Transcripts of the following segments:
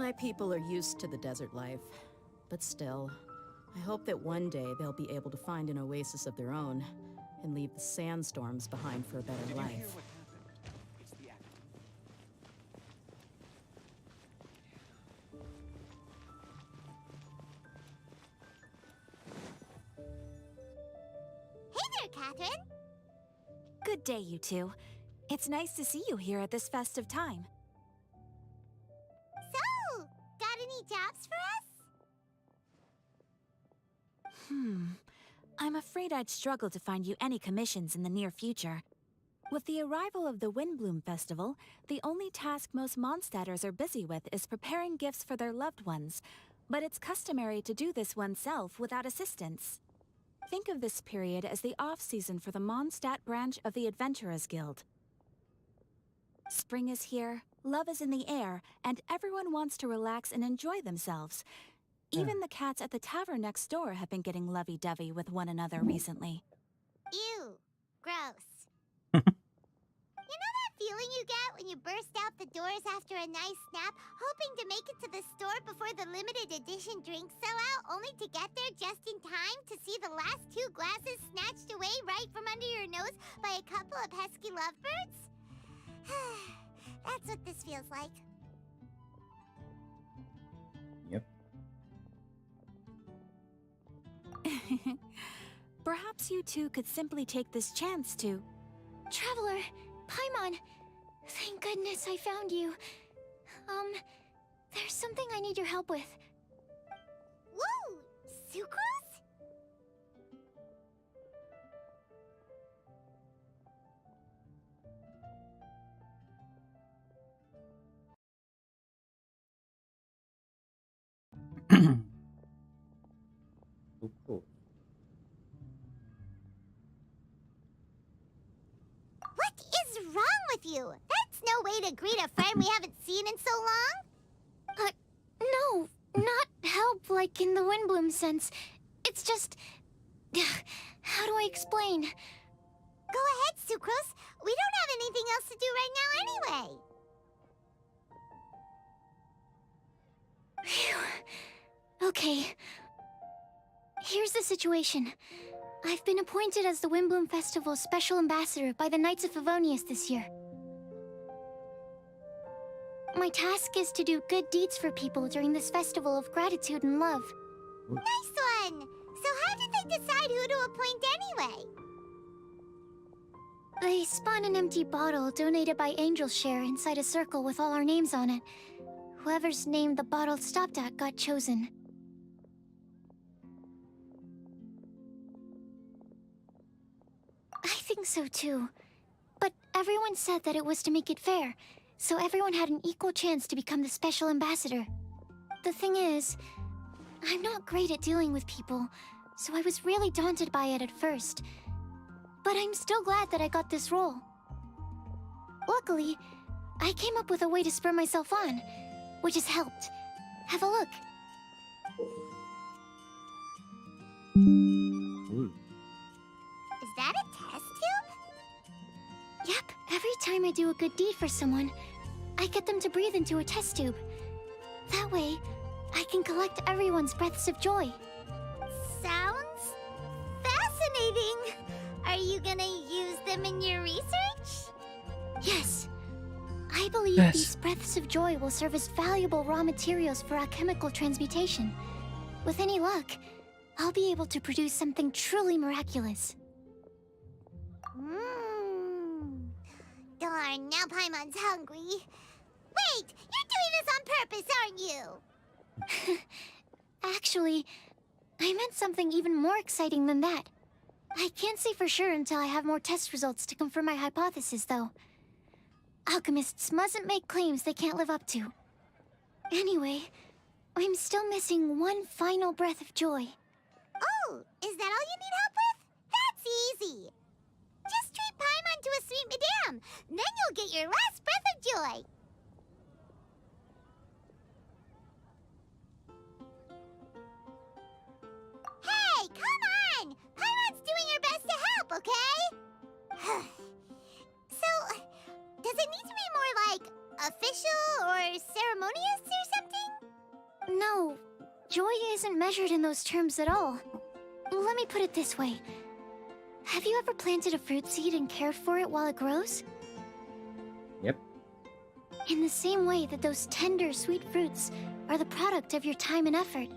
My people are used to the desert life, but still, I hope that one day they'll be able to find an oasis of their own and leave the sandstorms behind for a better life. Hey there, Catherine! Good day, you two. It's nice to see you here at this festive time. So, got any jobs for us? I'm afraid I'd struggle to find you any commissions in the near future. With the arrival of the Windblume Festival, the only task most Mondstadters are busy with is preparing gifts for their loved ones. But it's customary to do this oneself without assistance. Think of this period as the off-season for the Mondstadt branch of the Adventurers Guild. Spring is here, love is in the air, and everyone wants to relax and enjoy themselves. Even the cats at the tavern next door have been getting lovey-dovey with one another recently. Ew. Gross. You know that feeling you get when you burst out the doors after a nice nap, hoping to make it to the store before the limited edition drinks sell out, only to get there just in time to see the last 2 glasses snatched away right from under your nose by a couple of pesky lovebirds? That's what this feels like. Yep. Perhaps you two could simply take this chance to... Traveler, Paimon, thank goodness I found you. There's something I need your help with. Woo! Sucrose? Cool. What is wrong with you? That's no way to greet a friend we haven't seen in so long. No, not help like in the Windblume sense. It's just... How do I explain? Go ahead, Sucrose. We don't have anything else to do right now anyway. Phew. Okay. Here's the situation. I've been appointed as the Windblume Festival's special ambassador by the Knights of Favonius this year. My task is to do good deeds for people during this festival of gratitude and love. Nice one! So how did they decide who to appoint anyway? They spun an empty bottle donated by Angel's Share inside a circle with all our names on it. Whoever's name the bottle stopped at got chosen. I think so too. But everyone said that it was to make it fair, so everyone had an equal chance to become the special ambassador. The thing is, I'm not great at dealing with people, so I was really daunted by it at first. But I'm still glad that I got this role. Luckily, I came up with a way to spur myself on, which has helped. Have a look. Ooh. Is that a test tube? Yep, every time I do a good deed for someone, I get them to breathe into a test tube. That way, I can collect everyone's breaths of joy. Sounds fascinating. Are you gonna use them in your research? Yes. I believe these breaths of joy will serve as valuable raw materials for alchemical transmutation. With any luck, I'll be able to produce something truly miraculous. Darn, now Paimon's hungry. Wait, you're doing this on purpose, aren't you? Actually, I meant something even more exciting than that. I can't say for sure until I have more test results to confirm my hypothesis, though. Alchemists mustn't make claims they can't live up to. Anyway, I'm still missing one final breath of joy. Oh, is that all you need help with? That's easy. Just treat Paimon to a sweet madame. Then you'll get your last breath of joy. Hey, come on! Paimon's doing her best to help, okay? So, does it need to be more like official or ceremonious or something? joy isn't measured in those terms at all. Let me put it this way. Have you ever planted a fruit seed and cared for it while it grows? Yep. In the same way that those tender, sweet fruits are the product of your time and effort,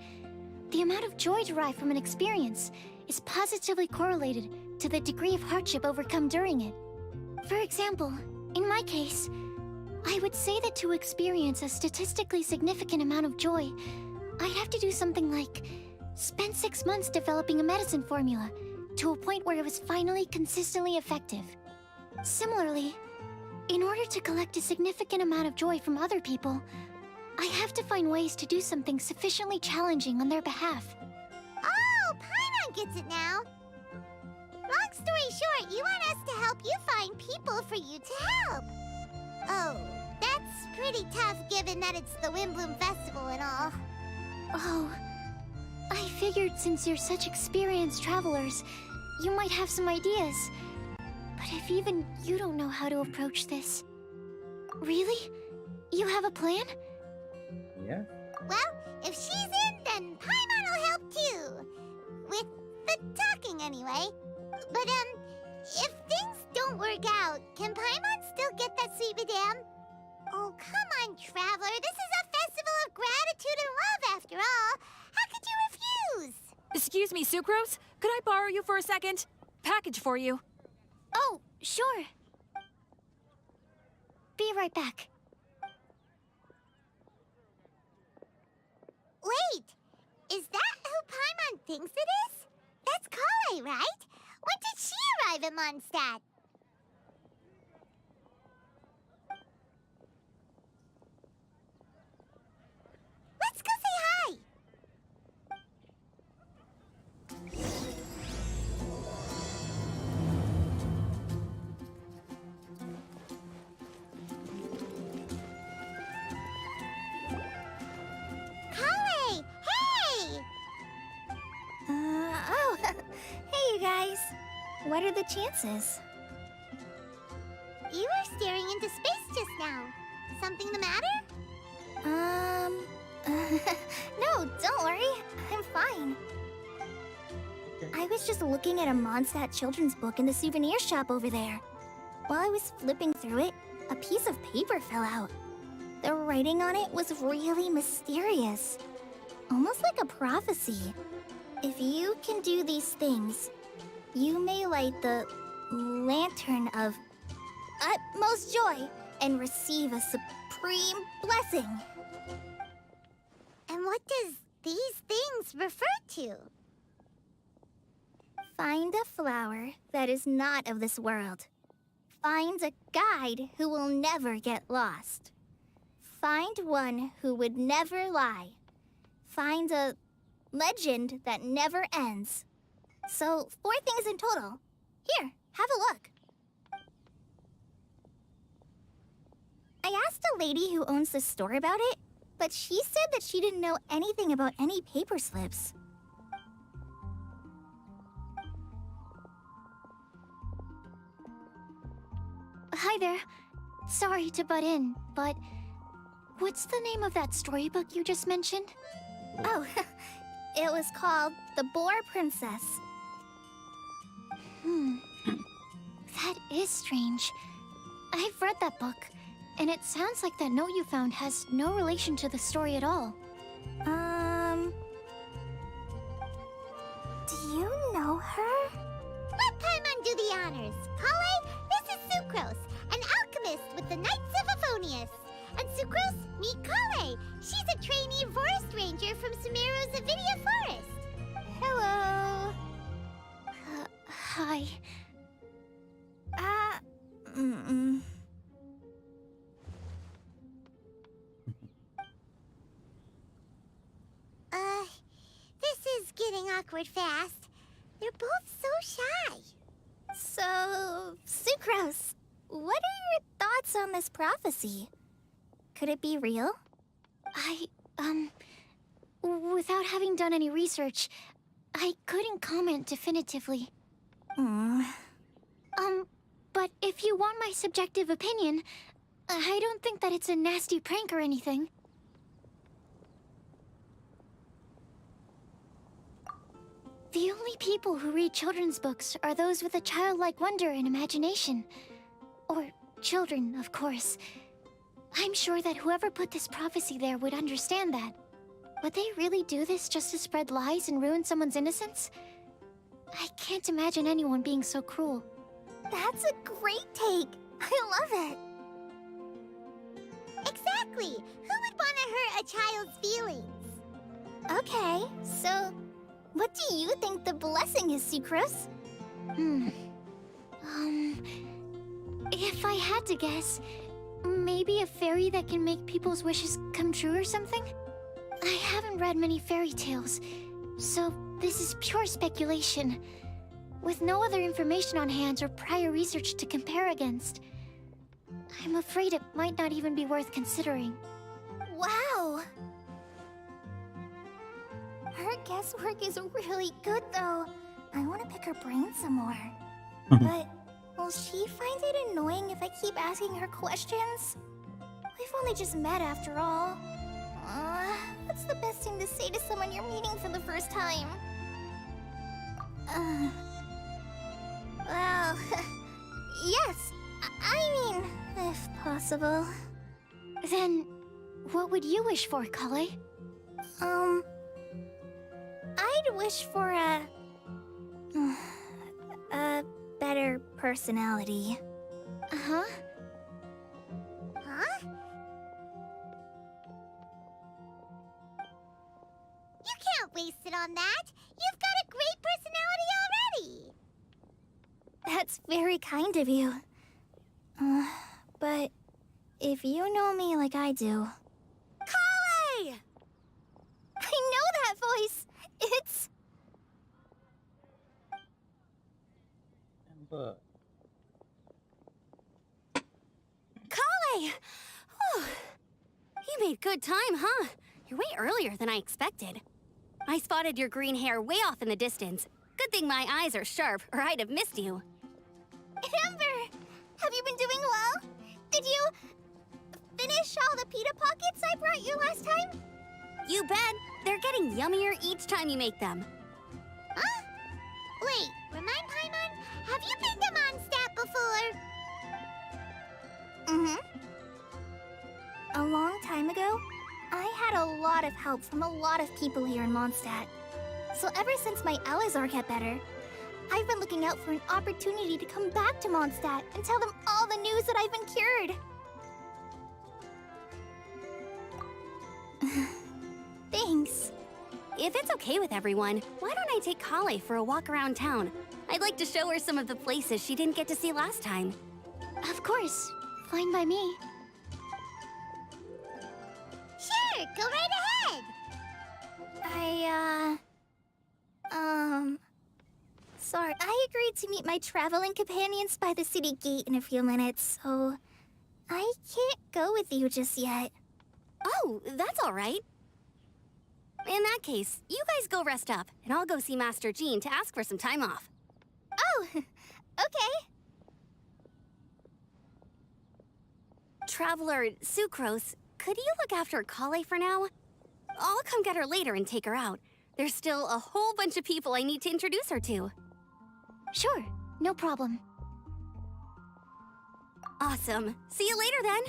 the amount of joy derived from an experience is positively correlated to the degree of hardship overcome during it. For example, in my case, I would say that to experience a statistically significant amount of joy, I'd have to do something like spend 6 months developing a medicine formula to a point where it was finally consistently effective. Similarly, in order to collect a significant amount of joy from other people, I have to find ways to do something sufficiently challenging on their behalf. Oh, Paimon gets it now. Long story short, you want us to help you find people for you to help. Oh, that's pretty tough given that it's the Windblume Festival and all. Oh, I figured since you're such experienced travelers, you might have some ideas. But if even you don't know how to approach this... Really? You have a plan? Yeah. Well, if she's in, then Paimon will help too. With the talking anyway. But, if things don't work out, can Paimon still get that sweet madame? Oh, come on, Traveler. This is a festival of gratitude and love, after all. How could you refuse? Excuse me, Sucrose? Could I borrow you for a second? Package for you. Oh, sure. Be right back. Wait, is that who Paimon thinks it is? That's Kale, right? When did she arrive at Mondstadt? Let's go say hi! Kale! Hey! Oh, hey you guys. What are the chances? You were staring into space just now. Something the matter? No, don't worry. I'm fine. I was just looking at a Mondstadt children's book in the souvenir shop over there. While I was flipping through it, a piece of paper fell out. The writing on it was really mysterious. Almost like a prophecy. If you can do these things, you may light the lantern of utmost joy and receive a supreme blessing. And what does these things refer to? Find a flower that is not of this world. Find a guide who will never get lost. Find one who would never lie. Find a legend that never ends. So, 4 things in total. Here, have a look. I asked a lady who owns the store about it, but she said that she didn't know anything about any paper slips. Hi there. Sorry to butt in, but what's the name of that storybook you just mentioned? Oh, it was called The Boar Princess. That is strange. I've read that book, and it sounds like that note you found has no relation to the story at all. Do you know her? Let Paimon do the honors. Kale, this is Sucrose, an alchemist with the Knights of Aphonius. And Sucrose, meet Kale. She's a trainee forest ranger from Sumeru's Avidia Forest. Hello. Hi. This is getting awkward fast. They're both so shy. So, Sucrose, what are your thoughts on this prophecy? Could it be real? Without having done any research, I couldn't comment definitively. But if you want my subjective opinion, I don't think that it's a nasty prank or anything. The only people who read children's books are those with a childlike wonder and imagination. Or children, of course. I'm sure that whoever put this prophecy there would understand that. Would they really do this just to spread lies and ruin someone's innocence? I can't imagine anyone being so cruel. That's a great take. I love it. Exactly! Who would want to hurt a child's feelings? Okay, so what do you think the blessing is, Sucrose? If I had to guess, maybe a fairy that can make people's wishes come true or something? I haven't read many fairy tales, so this is pure speculation. With no other information on hand or prior research to compare against, I'm afraid it might not even be worth considering. Wow! Her guesswork is really good, though. I want to pick her brain some more. But will she find it annoying if I keep asking her questions? We've only just met after all. What's the best thing to say to someone you're meeting for the first time? Well, yes. I mean, if possible. Then, what would you wish for, Kale? I'd wish for a better personality. Uh-huh. Huh? You can't waste it on that! You've got a great personality already! That's very kind of you. But if you know me like I do... Kale! I know that voice! It's... Amber. Kale! Whew. You made good time, huh? You're way earlier than I expected. I spotted your green hair way off in the distance. Good thing my eyes are sharp, or I'd have missed you. Amber! Have you been doing well? Did you... finish all the pita pockets I brought you last time? You bet. They're getting yummier each time you make them. Huh? Wait, remind Paimon, have you been to Mondstadt before? A long time ago, I had a lot of help from a lot of people here in Mondstadt. So ever since my Alizar got better, I've been looking out for an opportunity to come back to Mondstadt and tell them all the news that I've been cured. Thanks. If it's okay with everyone, why don't I take Kale for a walk around town? I'd like to show her some of the places she didn't get to see last time. Of course. Fine by me. Sure, go right ahead! Sorry, I agreed to meet my traveling companions by the city gate in a few minutes, so... I can't go with you just yet. Oh, that's all right. In that case, you guys go rest up, and I'll go see Master Jean to ask for some time off. Oh, okay. Traveler Sucrose, could you look after Kale for now? I'll come get her later and take her out. There's still a whole bunch of people I need to introduce her to. Sure, no problem. Awesome. See you later then.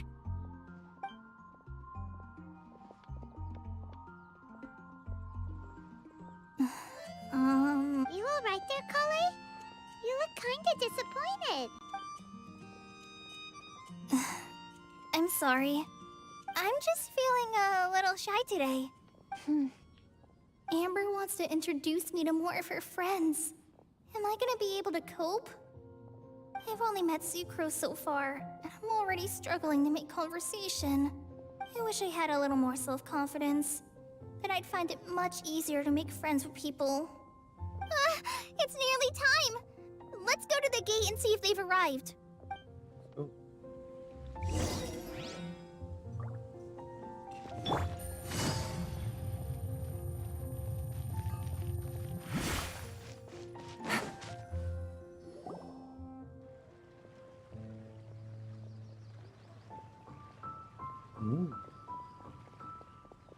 You alright there, Kale? You look kinda disappointed. I'm sorry. I'm just feeling a little shy today. Amber wants to introduce me to more of her friends. Am I gonna be able to cope? I've only met Sucrose so far, and I'm already struggling to make conversation. I wish I had a little more self-confidence. Then I'd find it much easier to make friends with people. It's nearly time! Let's go to the gate and see if they've arrived. Oh.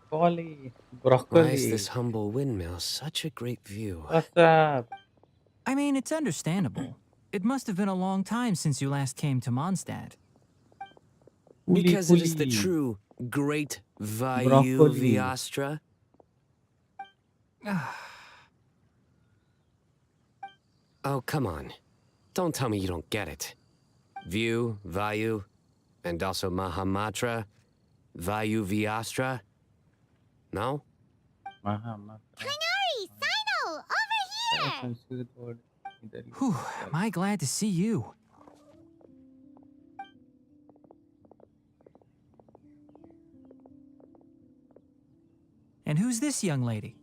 Kale, Broccoli. Why is this humble windmill such a great view? What's up? I mean, it's understandable. It must have been a long time since you last came to Mondstadt. Because it is the Uli. true Great Vayu Broccoli. Viastra. Oh, come on. Don't tell me you don't get it. View, Vayu, and also Mahamatra, Vayu Viastra. No? Kainari, Sino, over here! Whew, am I glad to see you. And who's this young lady?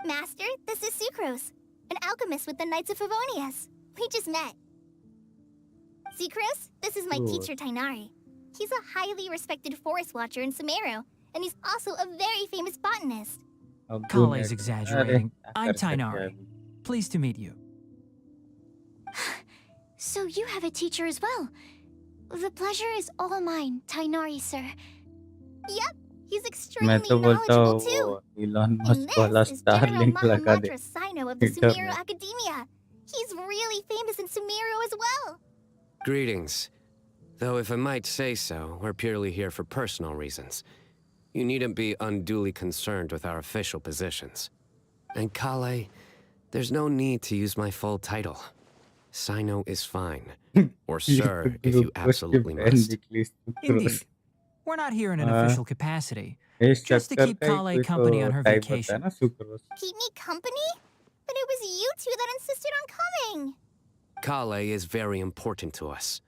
Master, this is Sucrose, an alchemist with the Knights of Favonius. We just met. Sucrose, this is my Cool. teacher, Tainari. He's a highly respected forest watcher in Sumeru, and he's also a very famous botanist. Kale's exaggerating. I'm Tainari. Pleased to meet you. So you have a teacher as well. The pleasure is all mine, Tainari, sir. Yep, he's मैं extremely तो बोलता knowledgeable हूँ too. Elon And Musk वाला this is General Starlink लगा दे Mahamatra Sino of the Twitter Sumeru में। Academia. He's really famous in Sumeru as well. Greetings. Though if I might say so, we're purely here for personal reasons. You needn't be unduly concerned with our official positions. And Kale, there's no need to use my full title. Sino is fine. Or sir, if you absolutely must. Indeed. We're not here in an official capacity. इस Just to चक्कर keep का ही Kale कोई company तो on her type होता है vacation. ना sucrose Keep me company? But it was you two that insisted on coming. Kale is very important to us.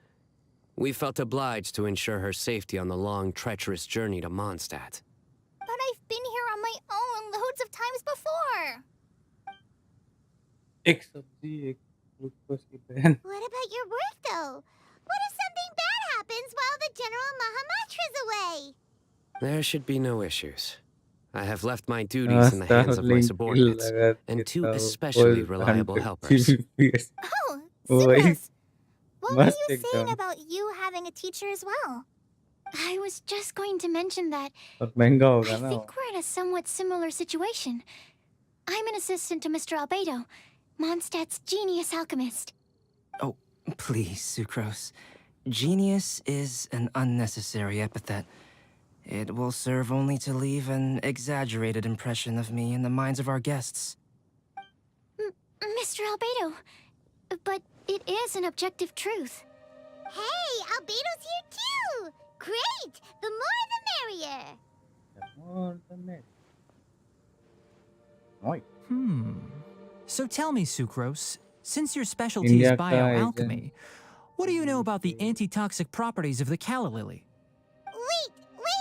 We felt obliged to ensure her safety on the long, treacherous journey to Mondstadt. But I've been here on my own loads of times before. एक सब्जी एक glucose की बहन What about your work, though? What if something bad happens while the General Mahamatra's away? There should be no issues. I have left my duties in the hands of my subordinates and two especially reliable helpers. Oh, वही Sucrose. What were मस्त you saying एकदम about you having a teacher as well? I was just going to mention that और महंगा I होगा ना think we're in a somewhat similar situation. I'm an assistant to Mr. Albedo, Mondstadt's genius alchemist. Oh, please, Sucrose. Genius is an unnecessary epithet. It will serve only to leave an exaggerated impression of me in the minds of our guests. Mr. Albedo, but it is an objective truth. Hey, Albedo's here too! Great! The more the merrier! more than that. Oi. So tell me, Sucrose, since your specialty India is ka bioalchemy, what do you know about the antitoxic properties of the calla lily? Wait!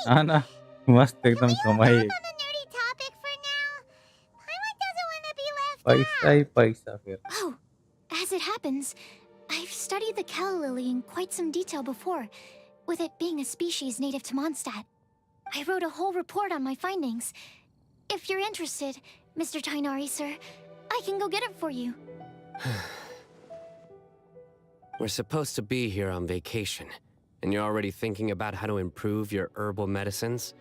हाँ ना मस्त एकदम कमाई On the nerdy topic for now. Paimon doesn't want to be left पैसा out. ही पैसा फिर Oh, as it happens, I've studied the calla lily in quite some detail before, with it being a species native to Mondstadt. I wrote a whole report on my findings. If you're interested, Mr. Tainari, sir, I can go get it for you. We're supposed to be here on vacation, and you're already thinking about how to improve your herbal medicines?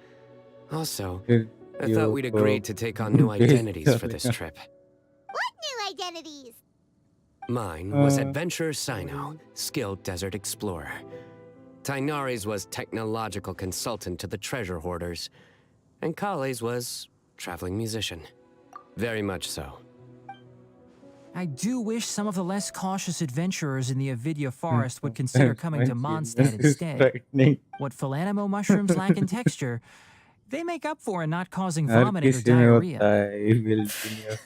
Also, फिर I thought we'd agreed to take on new identities for this trip. What new identities? Mine was Adventurer Sino, skilled desert explorer. Tainari's was technological consultant to the treasure hoarders, and Kale's was traveling musician. Very much so. I do wish some of the less cautious adventurers in the Avidya forest would consider coming to Mondstadt instead. frightening. What Philanimo mushrooms lack in texture, they make up for in not causing her vomiting or किसी में होता diarrhea. है evil genius.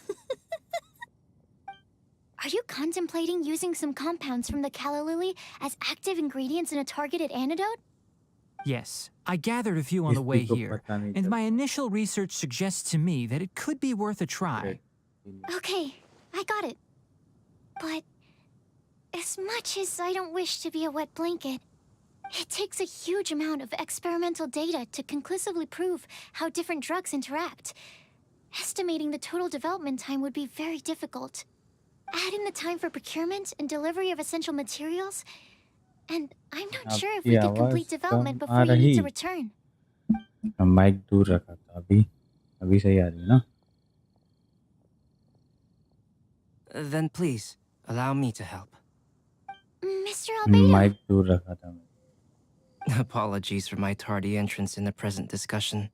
Are you contemplating using some compounds from the calla lily as active ingredients in a targeted antidote? Yes, I gathered a few on the way किसी को here, पता नहीं and my चलता. initial research suggests to me that it could be worth a try. Okay, I got it. But as much as I don't wish to be a wet blanket, it takes a huge amount of experimental data to conclusively prove how different drugs interact. Estimating the total development time would be very difficult. Add in the time for procurement and delivery of essential materials, and I'm not sure if we आपकी could complete आवाज़ development कम before आ you need रही. to return. Mic दूर रखा था अभी अभी सही आ रही है ना? Then please, allow me to help. Mr. Albedo, mic दूर रखा था मैं. Apologies for my tardy entrance in the present discussion.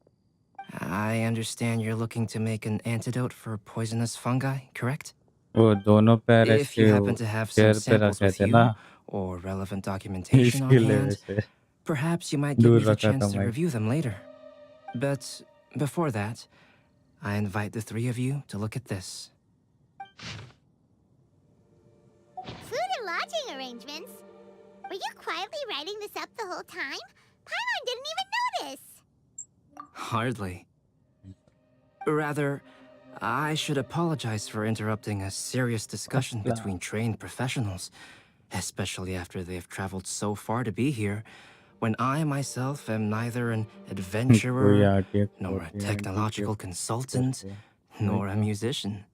I understand you're looking to make an antidote for poisonous fungi, correct? वो दोनों पैर If you ऐसे happen to have some chair पे samples रखे with थे you, ना, or relevant documentation on इसके लिए hand, वैसे perhaps you might give दूर me the रखा था chance to mic. review them later. But before that, I invite the three of you to look at this. Food and lodging arrangements? Were you quietly writing this up the whole time? Paimon didn't even notice! Hardly. Rather, I should apologize for interrupting a serious discussion between trained professionals, especially after they've traveled so far to be here, when I myself am neither an कोई adventurer, आके nor a technological consultant, करते हैं. nor a musician.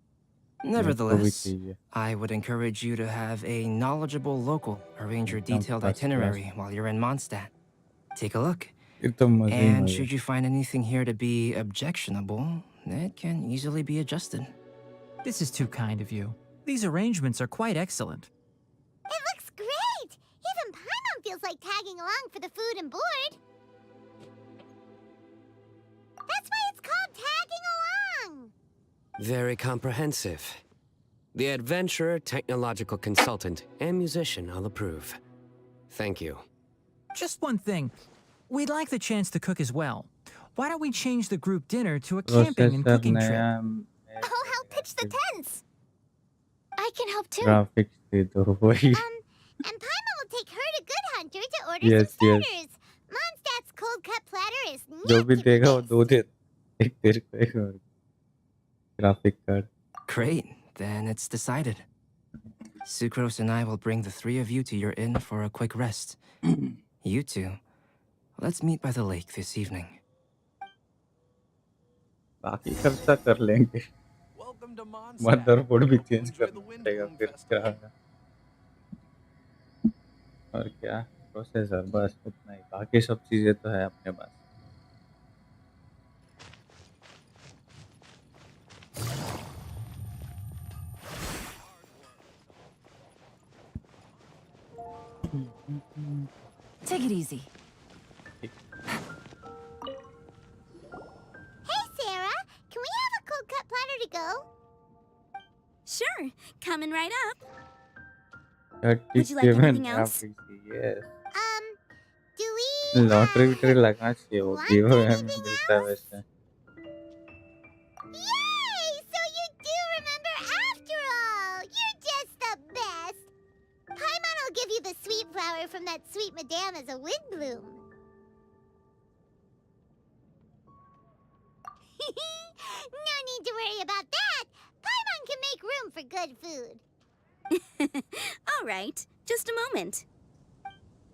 मेरे को भी Nevertheless, चाहिए. I would encourage you to have a knowledgeable local arrange your एकदम detailed first class. itinerary while you're in Mondstadt. Take a look. ये तो मजे ही And मजे. should you find anything here to be objectionable, it can easily be adjusted. This is too kind of you. These arrangements are quite excellent. It looks great! Even Paimon feels like tagging along for the food and board. That's why it's called tagging along! Very comprehensive. The adventurer, technological consultant, and musician all approve. Thank you. Just one thing. We'd like the chance to cook as well. Why don't we change the group dinner to a camping and processor cooking trip? नया I'll help pitch the tents. I can help too. Graphics दे दो वही. And Paimon will take her to Good Hunter to order Yes, some yes. starters. Mondstadt's cold cut platter is जो भी neat to देगा वो resist. दो दे. एक तेरे को एक और. Graphic card. Great, then it's decided. Sucrose and I will bring the three of you to your inn for a quick rest. You two, let's meet by the lake this evening. बाकी खर्चा कर लेंगे. Motherboard भी change करना पड़ेगा फिर क्या. और क्या प्रोसेसर बस उतना ही. बाकी सब चीजें तो है अपने पास. Take it easy. Hey, Sarah! Can we have a cold cut platter to go? Sure, coming right up. 37 Would you like anything else? graphics, yes. Do we... lottery विटरी लगना चाहिए. वो want गिव anything मिलता है else? वैसे. Yay! So you do remember after all! You're just the best! Paimon will give you the sweet flower from that sweet madame as a Windblume. No need to worry about that! Paimon can make room for good food. All right, just a moment.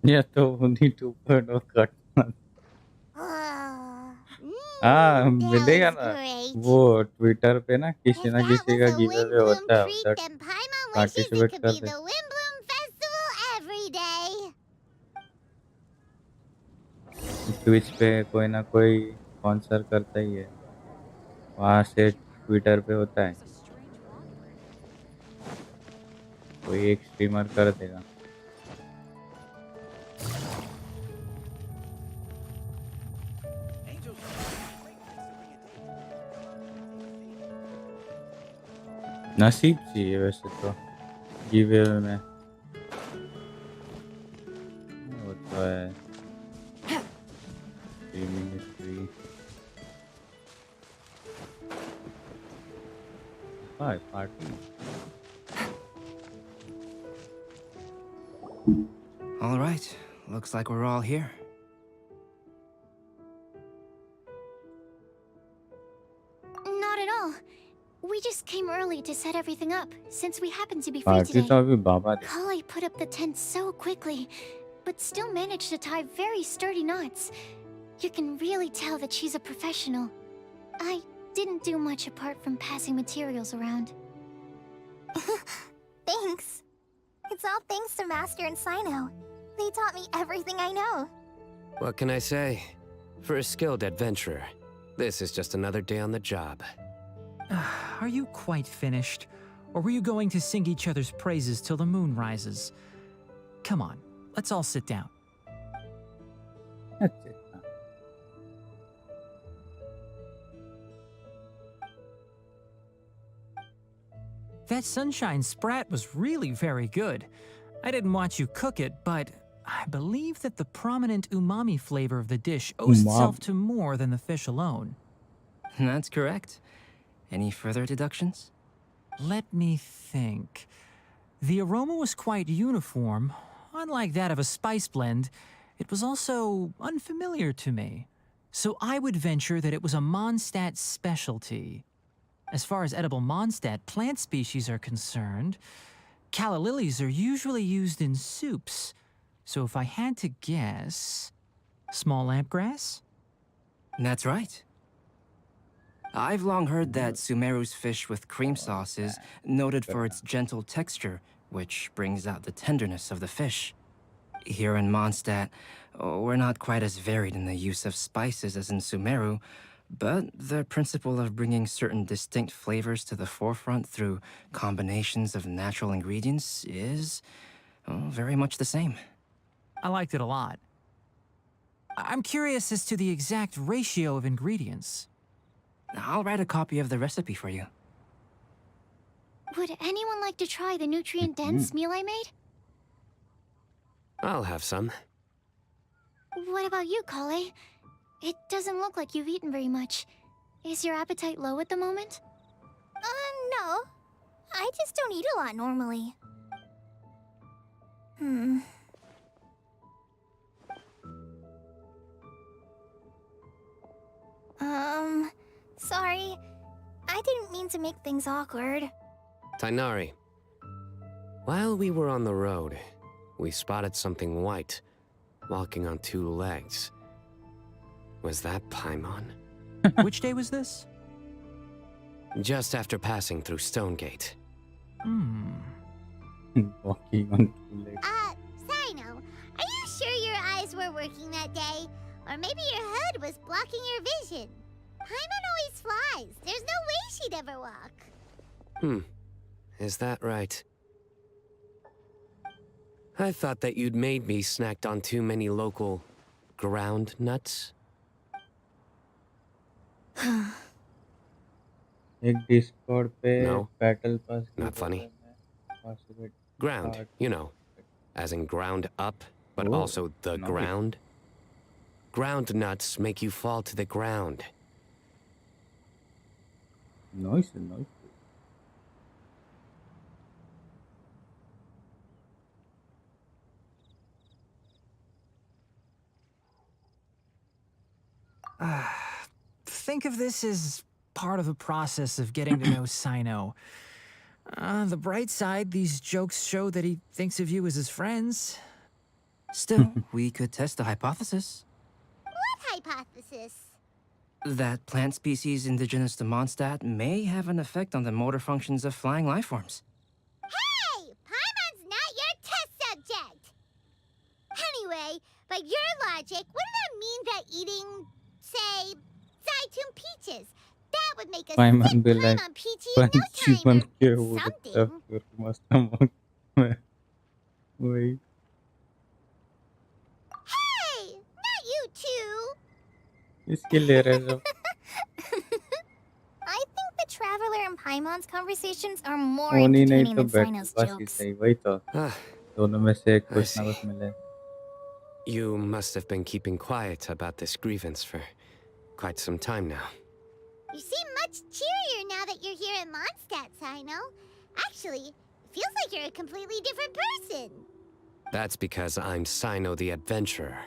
या तो उन्हीं 2.0 cut. हाँ मिलेगा ना. वो Twitter पे ना किसी ना किसी का गिव अवे होता है. उधर then Paimon wishes it participate could कर be they. the Windblume Festival every day. Twitch पे कोई ना कोई स्पॉन्सर करता ही है. वहाँ से ट्विटर पे होता है. कोई एक स्ट्रीमर कर देगा. नसीब चाहिए वैसे तो गिवअवे में. वो तो है. Streaming history. Hi party. All right, looks like we're all here. Not at all. We just came early to set everything up, since we happen to be free party today. तो अभी बाबा दे. Kale put up the tent so quickly, but still managed to tie very sturdy knots. You can really tell that she's a professional. I didn't do much apart from passing materials around. Thanks. It's all thanks to Master and Sino. They taught me everything I know. What can I say? For a skilled adventurer, This is just another day on the job. Are you quite finished? Or were you going to sing each other's praises till the moon rises? Come on, let's all sit down. That's it. That sunshine sprat was really very good. I didn't watch you cook it, but I believe that the prominent umami flavor of the dish owes itself to more than the fish alone. That's correct. Any further deductions? Let me think. The aroma was quite uniform. Unlike that of a spice blend, it was also unfamiliar to me. So I would venture that it was a Mondstadt specialty. As far as edible Mondstadt plant species are concerned, calla lilies are usually used in soups. So if I had to guess, small lampgrass? That's right. I've long heard that Sumeru's fish with cream sauce is noted for its gentle texture, which brings out the tenderness of the fish. Here in Mondstadt, we're not quite as varied in the use of spices as in Sumeru, but the principle of bringing certain distinct flavors to the forefront through combinations of natural ingredients is very much the same. I liked it a lot. I'm curious as to the exact ratio of ingredients. I'll write a copy of the recipe for you. Would anyone like to try the nutrient-dense meal I made? I'll have some. What about you, Kale? It doesn't look like you've eaten very much. Is your appetite low at the moment? No. I just don't eat a lot normally. Sorry. I didn't mean to make things awkward. Tighnari, while we were on the road, we spotted something white, walking on two legs. Was that Paimon? Which day was this? Just after passing through Stonegate. Walking on two legs. Sino, are you sure your eyes were working that day? Or maybe your hood was blocking your vision? Paimon always flies. There's no way she'd ever walk. Is that right? I thought that you'd made me snacked on too many local ground nuts. एक Discord पे No. battle pass Not funny. Ground, you know, as in ground up, but also the nice. ground. Ground nuts make you fall to the ground. Nice. Think of this as part of the process of getting to know Sino. The bright side, these jokes show that he thinks of you as his friends. Still, we could test the hypothesis. What hypothesis? That plant species indigenous to Mondstadt may have an effect on the motor functions of flying lifeforms. Hey! Paimon's not your test subject! Anyway, by your logic, wouldn't that mean that eating, say, Zaitun peaches, that would make us Paimon be like, Paimon peachy in no पंछी time बन के or उड़ता something? फिर मस्त में वही Hey! Not you two! इसके ले रहे सब I think the Traveler and Paimon's conversations are more होनी नहीं entertaining तो than बैठ Sino's बस ही jokes. सही वही तो Ah, दोनों में से एक I कुछ ना see. कुछ मिले You must have been keeping quiet about this grievance for quite some time now. You seem much cheerier now that you're here in Mondstadt, Sino. Actually, it feels like you're a completely different person. That's because I'm Sino the Adventurer.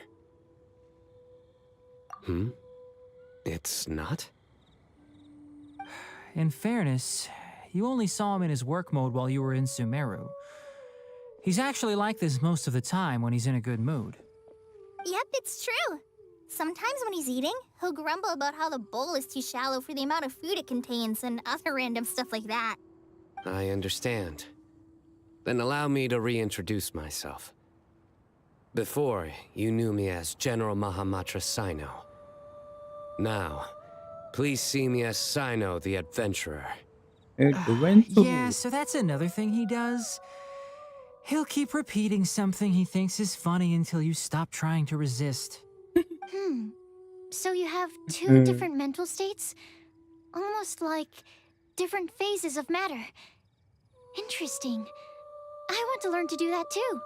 It's not? In fairness, you only saw him in his work mode while you were in Sumeru. He's actually like this most of the time when he's in a good mood. Yep, it's true. Sometimes when he's eating, he'll grumble about how the bowl is too shallow for the amount of food it contains and other random stuff like that. I understand. Then allow me to reintroduce myself. Before, you knew me as General Mahamatra Sino. Now, Please see me as Sino the Adventurer. Yeah, so that's another thing he does. He'll keep repeating something he thinks is funny until you stop trying to resist. So you have two different mental states? Almost like different phases of matter. Interesting. I want to learn to do that too.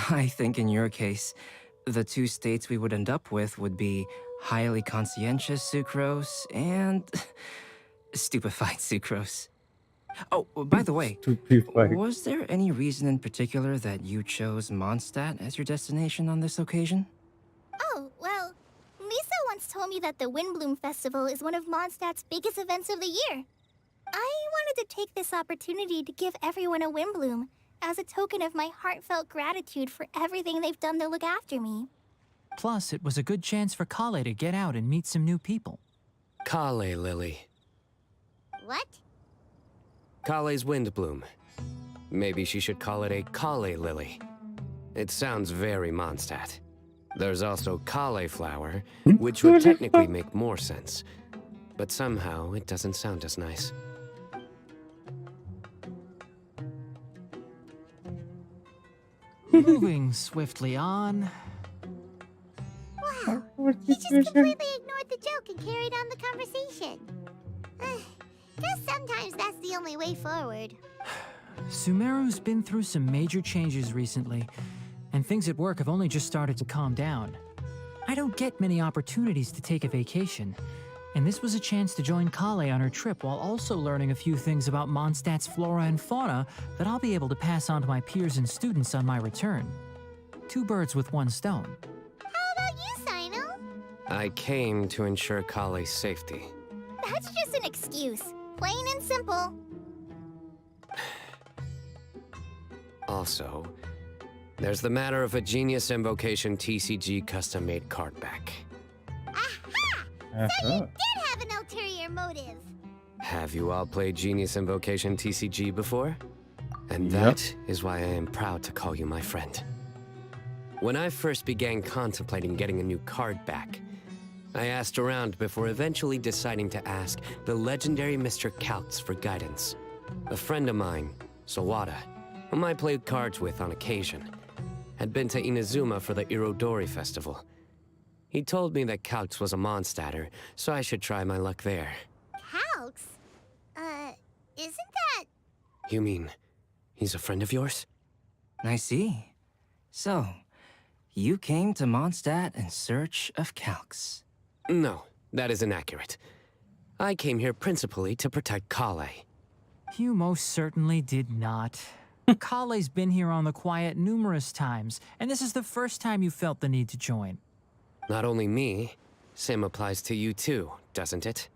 I think in your case, the two states we would end up with would be highly conscientious sucrose and stupefied sucrose. Oh, by the way, was there any reason in particular that you chose Mondstadt as your destination on this occasion? Oh, well, Lisa once told me that the Windblume Festival is one of Mondstadt's biggest events of the year. I wanted to take this opportunity to give everyone a Windblume as a token of my heartfelt gratitude for everything they've done to look after me. Plus, it was a good chance for Kale to get out and meet some new people. Kale Lily. What? Kale's Windblume. Maybe she should call it a Kale Lily. It sounds very Mondstadt. There's also Cauliflower, which would technically make more sense. But somehow, it doesn't sound as nice. Moving swiftly on. Wow, he just completely ignored the joke and carried on the conversation. Guess sometimes that's the only way forward. Sumeru's been through some major changes recently, and things at work have only just started to calm down. I don't get many opportunities to take a vacation, and this was a chance to join Kale on her trip while also learning a few things about Mondstadt's flora and fauna that I'll be able to pass on to my peers and students on my return. Two birds with one stone. How about you, Sino? I came to ensure Kale's safety. That's just an excuse. Plain and simple. Also, there's the matter of a Genius Invocation TCG custom-made card back. Aha! So you did have an ulterior motive. Have you all played Genius Invocation TCG before? And that is why I am proud to call you my friend. When I first began contemplating getting a new card back, I asked around before eventually deciding to ask the legendary Mr. Kaltz for guidance. A friend of mine, Sawada, whom I played cards with on occasion, had been to Inazuma for the Irodori festival. He told me that Kaltz was a Mondstadter, so I should try my luck there. Kaltz? Isn't that... You mean, he's a friend of yours? I see. So, you came to Mondstadt in search of Kaltz. No, that is inaccurate. I came here principally to protect Kale. You most certainly did not. Kale's been here on the quiet numerous times, and this is the first time you felt the need to join. Not only me, same applies to you too, doesn't it?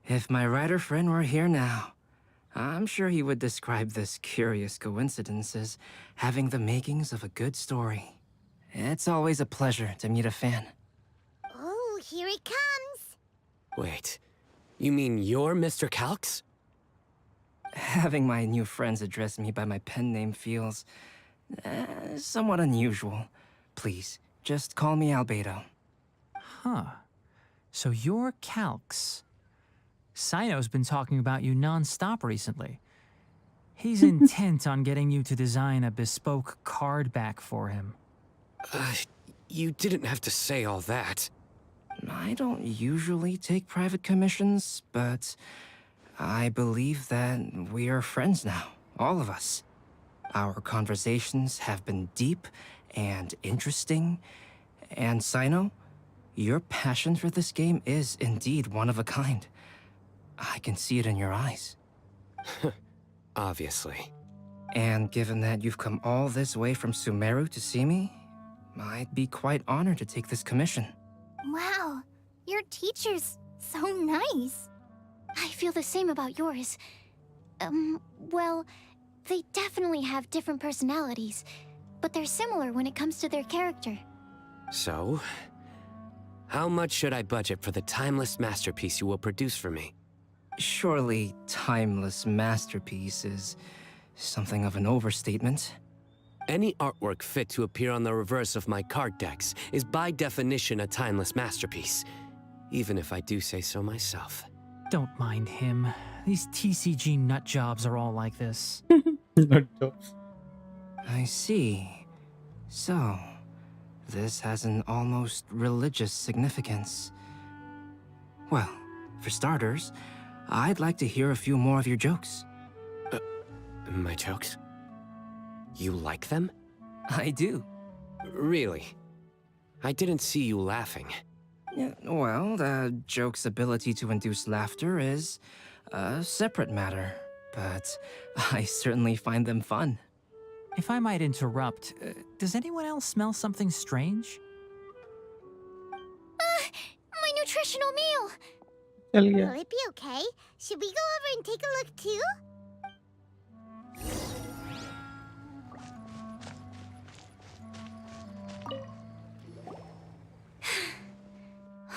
If my writer friend were here now, I'm sure he would describe this curious coincidence as having the makings of a good story. It's always a pleasure to meet a fan. Oh, here he comes. Wait, you mean you're Mr. Kaltz? Having my new friends address me by my pen name feels somewhat unusual. Please, just call me Albedo. Huh. So you're Kaltz. Sino's been talking about you non-stop recently. He's intent on getting you to design a bespoke card back for him. You didn't have to say all that. I don't usually take private commissions, but I believe that we are friends now, all of us. Our conversations have been deep and interesting, and Sino, your passion for this game is indeed one of a kind. I can see it in your eyes. Obviously. And given that you've come all this way from Sumeru to see me, I'd be quite honored to take this commission. Wow, your teacher's so nice. I feel the same about yours. Well, they definitely have different personalities, but they're similar when it comes to their character. So, how much should I budget for the timeless masterpiece you will produce for me? Surely, timeless masterpiece is something of an overstatement. Any artwork fit to appear on the reverse of my card decks is by definition a timeless masterpiece. even if I do say so myself. Don't mind him. These TCG nut jobs are all like this. Not jobs. I see. So, this has an almost religious significance. Well, for starters, I'd like to hear a few more of your jokes. My jokes? You like them? I do. Really? I didn't see you laughing. Yeah, well, the joke's ability to induce laughter is a separate matter, but I certainly find them fun. If I might interrupt, does anyone else smell something strange? My nutritional meal! चल गया. Will it be okay? Should we go over and take a look too?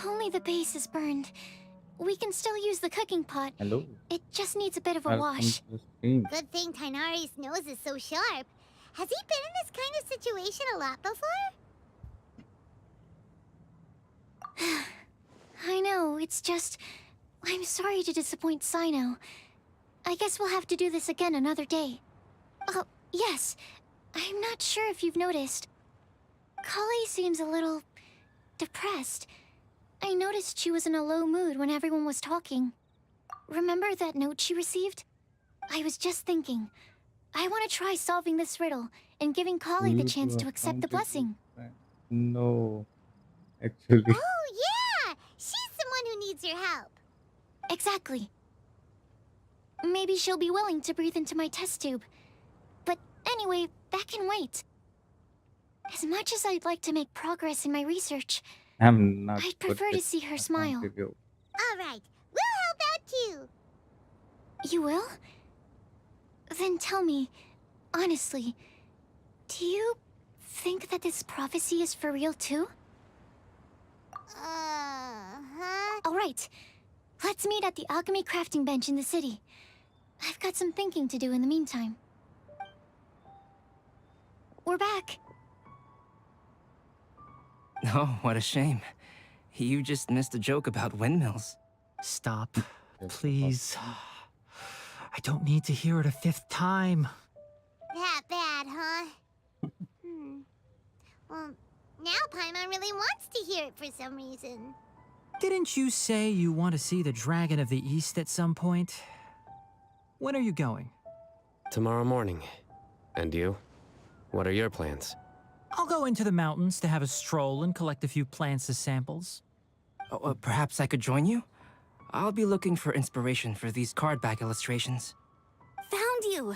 Only the base is burned. We can still use the cooking pot. Hello. It just needs a bit of a Welcome wash. to the stream. Good thing Tainari's nose is so sharp. Has he been in this kind of situation a lot before? I know, it's just... I'm sorry to disappoint Sino. I guess we'll have to do this again another day. Oh, yes. I'm not sure if you've noticed. Kali seems a little... depressed. I noticed she was in a low mood when everyone was talking. Remember that note she received? I was just thinking. I want to try solving this riddle and giving Kali the chance to accept the blessing. No, actually. Oh, yeah! She's someone who needs your help. Exactly. Maybe she'll be willing to breathe into my test tube. But anyway, that can wait. As much as I'd like to make progress in my research, I'm not. I'd prefer to see her smile. All right, we'll help out too. You will? Then tell me, honestly, do you think that this prophecy is for real too? All right. Let's meet at the alchemy crafting bench in the city. I've got some thinking to do in the meantime. We're back. Oh, what a shame. You just missed a joke about windmills. Stop, please. I don't need to hear it a fifth time. That bad, huh? Well, now Paimon really wants to hear it for some reason. Didn't you say you want to see the Dragon of the East at some point? When are you going? Tomorrow morning. And you? What are your plans? I'll go into the mountains to have a stroll and collect a few plants as samples. Oh, perhaps I could join you? I'll be looking for inspiration for these card back illustrations. Found you!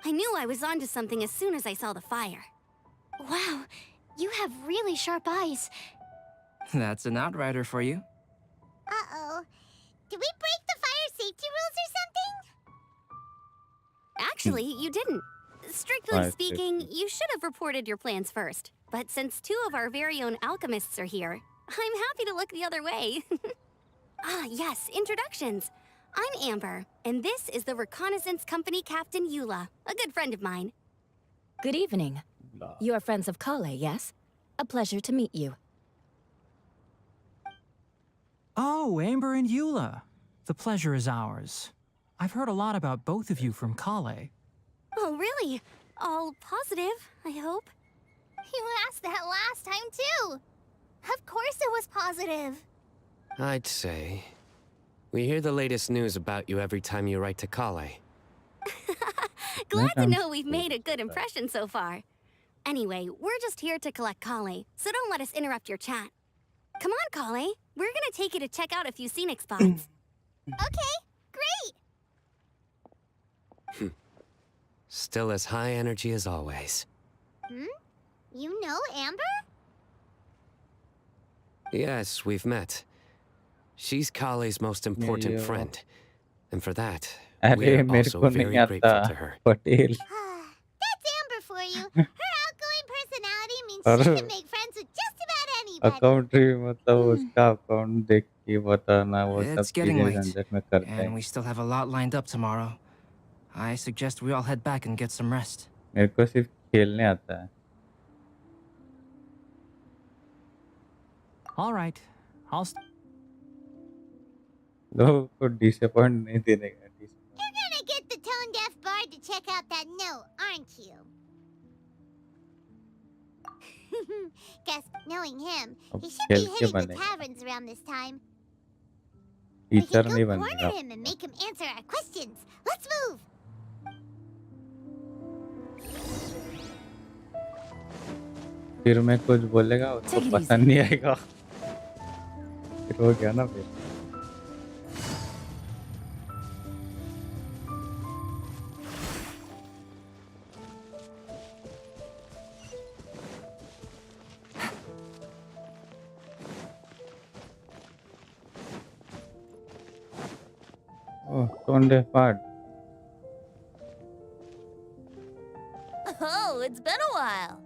I knew I was onto something as soon as I saw the fire. Wow, you have really sharp eyes. That's an outrider for you. Uh-oh. Did we break the fire safety rules or something? Actually, you didn't. Strictly Fire speaking, safety. you should have reported your plans first. But since two of our very own alchemists are here, I'm happy to look the other way. Ah, yes, introductions. I'm Amber, and this is the Reconnaissance Company Captain Eula, a good friend of mine. Good evening. Blah. You are friends of Kale, yes? A pleasure to meet you. Oh, Amber and Eula. The pleasure is ours. I've heard a lot about both of you from Kale. Oh, really? All positive, I hope. You asked that last time, too. Of course it was positive. I'd say... We hear the latest news about you every time you write to Kale. Glad to I'm know we've so made a good surprised. impression so far. Anyway, we're just here to collect Kale, so don't let us interrupt your chat. Come on, Kale. We're gonna take you to check out a few scenic spots. Okay, great. Still as high energy as always. You know Amber? Yes, we've met. She's Kale's most important Yeah. friend. And for that, अरे we're मेरे also को very नहीं grateful आता to her. Patel. That's Amber for you. Her outgoing personality means she अरे can make friends with just about anybody. Account मतलब उसका account देख के बताना वो सब It's getting चीजें late, झंझट में करता and है. we still have a lot lined up tomorrow. I suggest we all head back and get some rest. मेरे को सिर्फ खेलने आता है. All right. I'll. लोगों को डिसअपॉइंट नहीं देने का You're gonna get the tone-deaf bard to check out that note, aren't you? Guess, knowing him, अब he should खेल be के hitting the बनेगा taverns around this time. We teacher can नहीं go corner बनेगा him and make him answer our questions. Let's move! फिर मैं कुछ बोलेगा उसको Take it पसंद नहीं आएगा फिर हो गया ना फिर ओह टोंडे part Oh, it's been a while.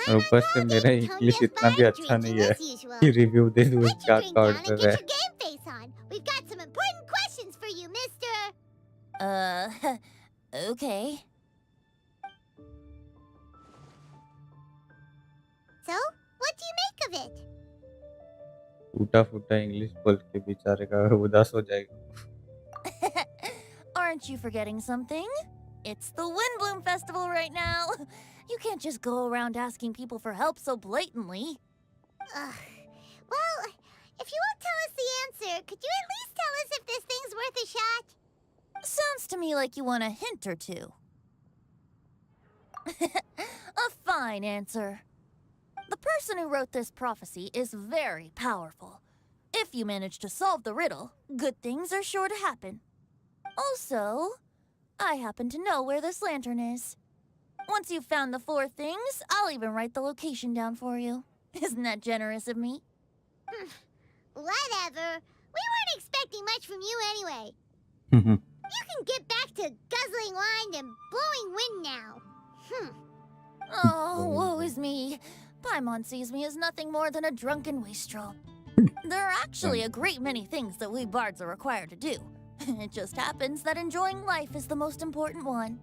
और ऊपर से मेरा इंग्लिश इतना भी अच्छा नहीं है कि रिव्यू दे दूँ Put your उसका drink down अकाउंट and पे get your game face on. We've got some important questions for you, mister. Okay. So, what do you make of it? टूटा फूटा इंग्लिश बोल के बेचारे का उदास हो जाएगा Aren't you forgetting something? It's the Windblume Festival right now. You can't just go around asking people for help so blatantly. Well, if you won't tell us the answer, could you at least tell us if this thing's worth a shot? Sounds to me like you want a hint or two. A fine answer. The person who wrote this prophecy is very powerful. If you manage to solve the riddle, good things are sure to happen. Also, I happen to know where this lantern is. Once you've found the 4 things, I'll even write the location down for you. Isn't that generous of me? Whatever. We weren't expecting much from you anyway. You can get back to guzzling wine and blowing wind now. Oh, woe is me. Paimon sees me as nothing more than a drunken wastrel. There are actually a great many things that we bards are required to do. It just happens that enjoying life is the most important one.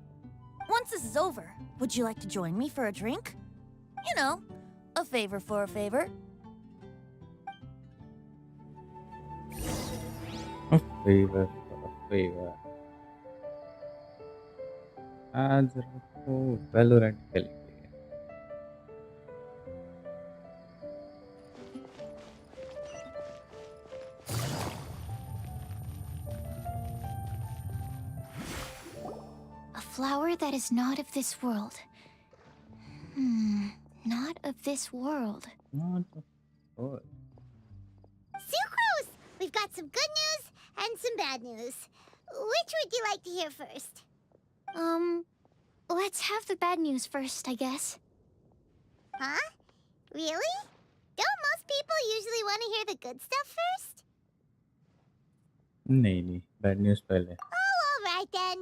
Once this is over, would you like to join me for a drink? You know, a favor for a favor. A favor for a favor. आज रखो Valorant खेलेंगे A flower that is not of this world. Not of this world. Sucrose! We've got some good news and some bad news. Which would you like to hear first? Let's have the bad news first, I guess. Huh? Really? Don't most people usually want to hear the good stuff first? नहीं bad news पहले Oh, alright then.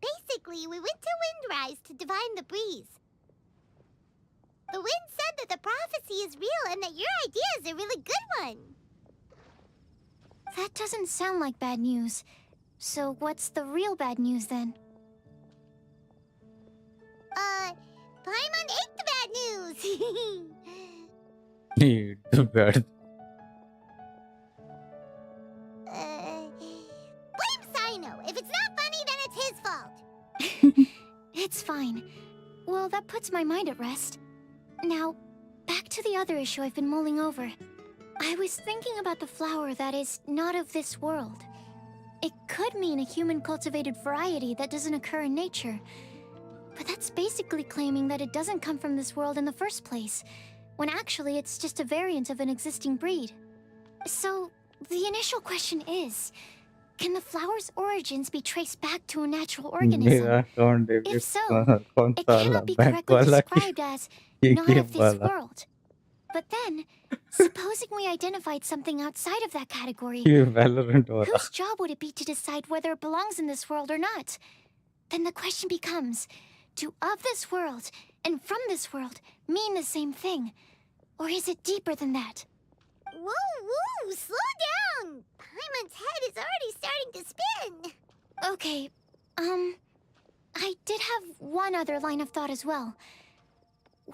Basically, we went to Windrise to divine the breeze. The wind said that the prophecy is real and that your idea is a really good one. That doesn't sound like bad news. So what's the real bad news then? Paimon ate the bad news. the bad Blame Sino. If it's not funny, then it's his fault. It's fine. Well, that puts my mind at rest. Now, back to the other issue I've been mulling over. I was thinking about the flower that is not of this world. It could mean a human-cultivated variety that doesn't occur in nature. But that's basically claiming that it doesn't come from this world in the first place, when actually it's just a variant of an existing breed. So, the initial question is, can the flower's origins be traced back to a natural organism? मेरा account If so, कौन it सा वाला cannot be bank correctly वाला described as ये not game of this वाला world. But then, supposing we identified something outside of that category, ये Valorant वाला whose job would it be to decide whether it belongs in this world or not? Then the question becomes, do of this world and from this world mean the same thing? Or is it deeper than that? Whoa, slow down! Paimon's head is already starting to spin. Okay, I did have one other line of thought as well.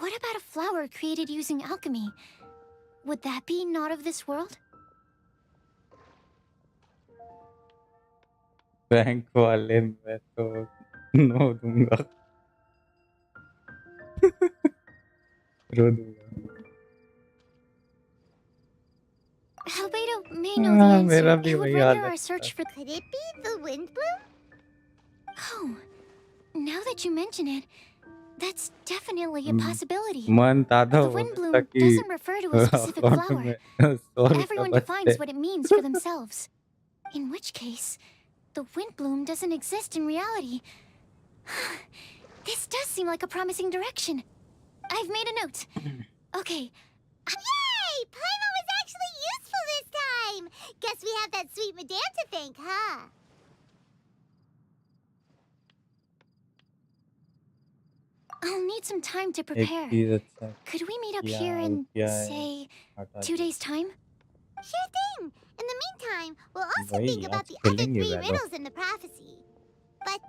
what about a flower created using alchemy? Would that be not of this world? Bank वाले मैं तो no दूंगा, रो दूंगा। Albedo may know the मेरा answer. भी It would वही render हालत our था। search for... Could it be the Windblume? Oh, now that you mention it, that's definitely a possibility. मन ताज़ा The हो रहा था Windblume कि doesn't refer to a specific account flower. में 100 रुपए Everyone बचते। defines what it means for themselves. In which case, the Windblume doesn't exist in reality. This does seem like a promising direction. I've made a note. Okay. Yay! Paimon was actually useful this time! Guess we have that sweet madame to thank, huh? I'll need some time to एक prepare. चीज अच्छा Could we meet up किया here in, क्या है, say, हटा 2 दिया। days' time? Sure thing. In the meantime, we'll also वही think about आज the other खेलेंगे 3 वैलो, riddles in the prophecy. But,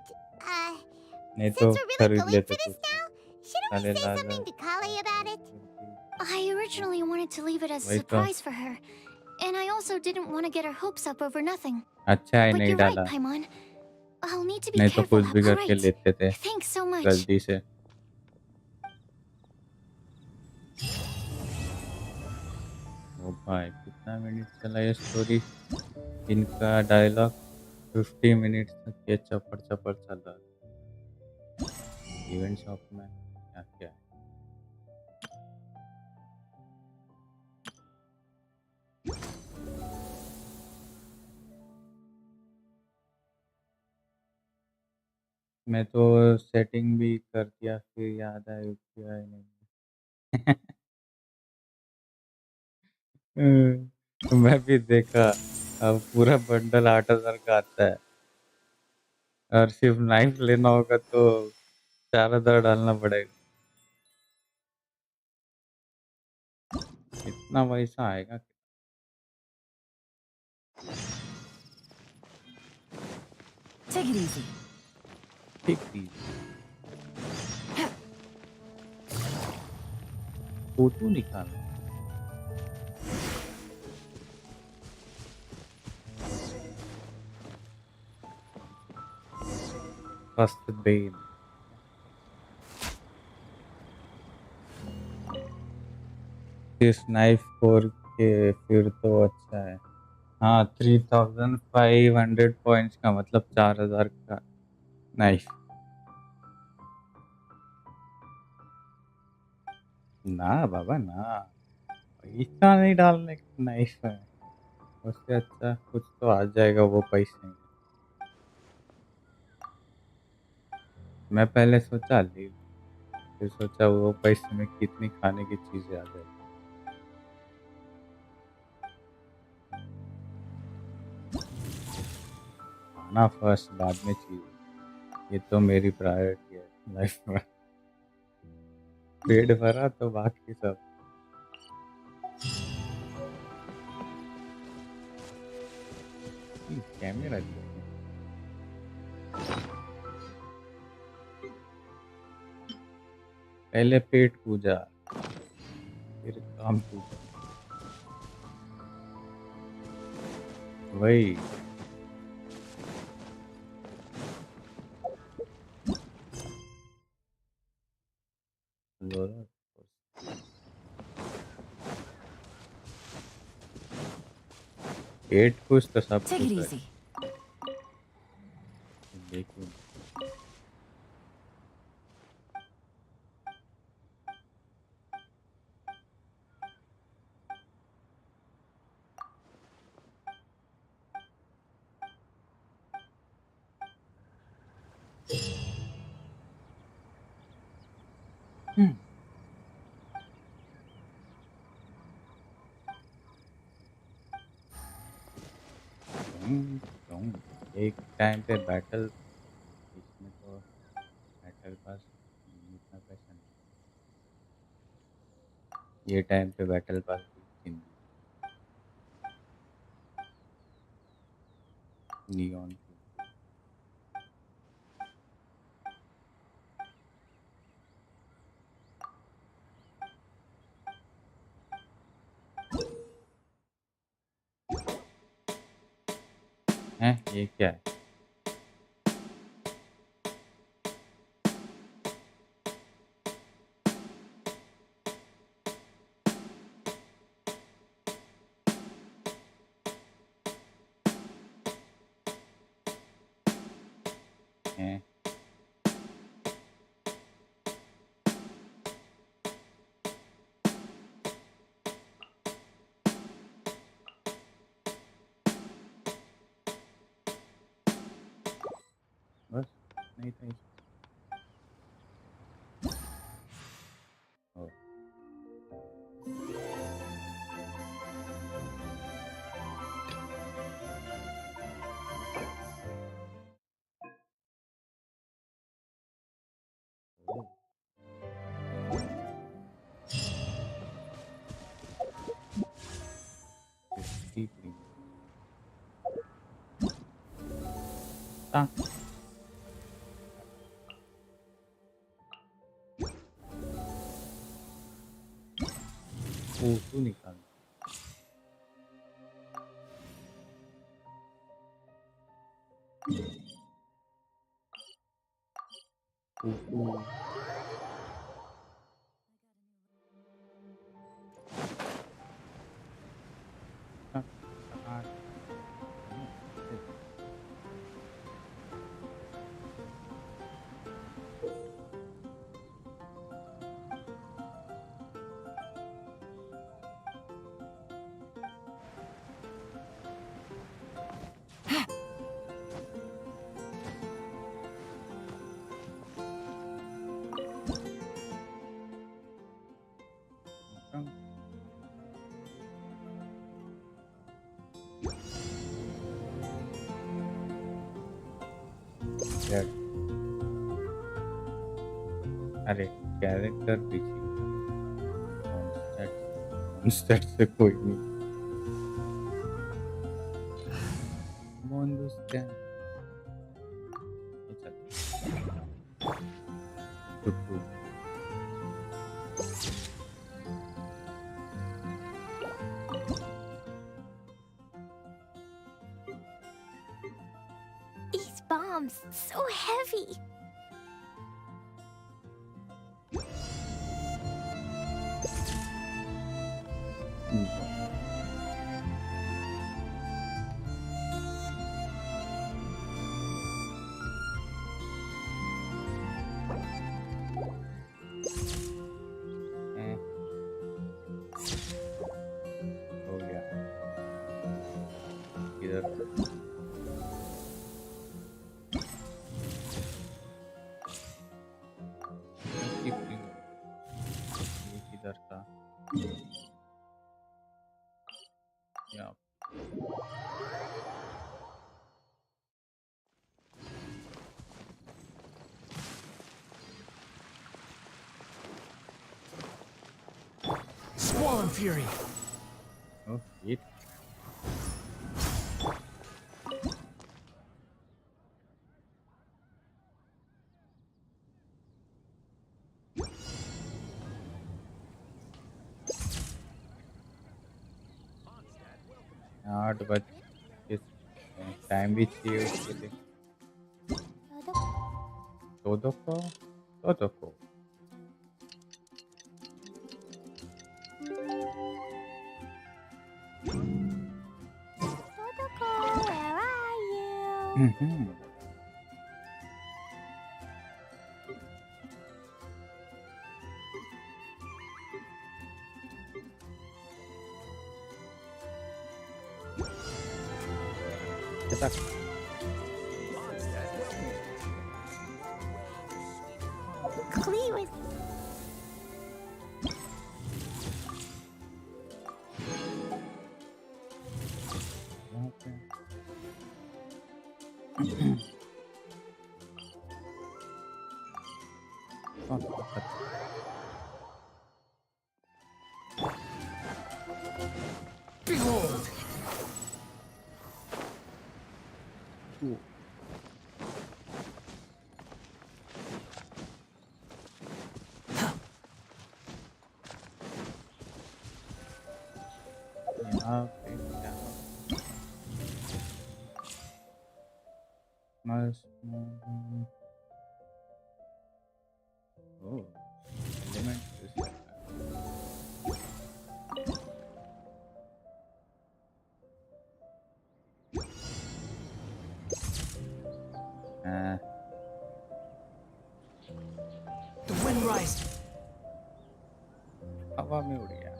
नहीं तो since we're really खरीद going लेते for this कुछ। now, shouldn't साले we say लाजा something to Kale about it? I originally wanted to leave it as a वही तो surprise for her. And I also didn't want to get her hopes up over nothing. अच्छा है But नहीं you're right, डाला, Paimon. I'll need to be नहीं तो careful. कुछ भी All करके right. लेते थे Thanks so much. गलती से। ओ भाई कितना मिनट चला ये स्टोरी, इनका डायलॉग 50 मिनट तक ये चपड़ चपड़ चल रहा है। इवेंट शॉप में क्या क्या है? मैं तो सेटिंग भी कर दिया, फिर याद आया किया ही नहीं। मैं भी देखा, अब पूरा बंडल 8,000 का आता है और सिर्फ नाइफ लेना होगा तो 4,000 डालना पड़ेगा। इतना पैसा आएगा? Take it easy. ठीक थी। फोटो निकालना फर्स्ट बेन, इस नाइफ फोर के फिर तो अच्छा है। हाँ 3,500 पॉइंट्स का मतलब 4,000 का नाइफ। ना बाबा ना, पैसा नहीं डालने का नाइफ है, उससे अच्छा कुछ तो आ जाएगा वो पैसे में। मैं पहले सोचा ली, फिर सोचा वो पैसे में कितनी खाने की चीजें आ जाएगी। खाना फर्स्ट बाद में चीज, ये तो मेरी प्रायोरिटी है लाइफ में। पेट भरा तो बाकी सब। कैमरा पहले पेट पूजा फिर काम पूजा, वही पेट कुछ तो सब Take it कुछ है। easy. देखिए एक टाइम पे बैटल, इसमें तो बैटल पास इतना पैसा नहीं, ये टाइम पे बैटल पास नियॉन हैं ये क्या है? हैं बस नहीं था इसमें। ओ, ओ, deeply. हाँ, फोटो निकाल। फोटो हाँ, कहाँ है? हाँ, क्या? अरे कैरेक्टर पीछे कॉन्स्टेंट से कोई नहीं। Understand. ये चल Totu These bombs, so heavy. हैं हो गया इधर ये किधर था या Squall Fury! ओ ये आठ बज किस टाइम भी चाहिए उसके लिए चौदह को Totoko, where are you? Kita Clear is यहाँ पे कौन सा पत्थर? Behold! ओ, यहाँ पे क्या must move. Oh, element is ah, The wind rise. हवा में उड़ गया.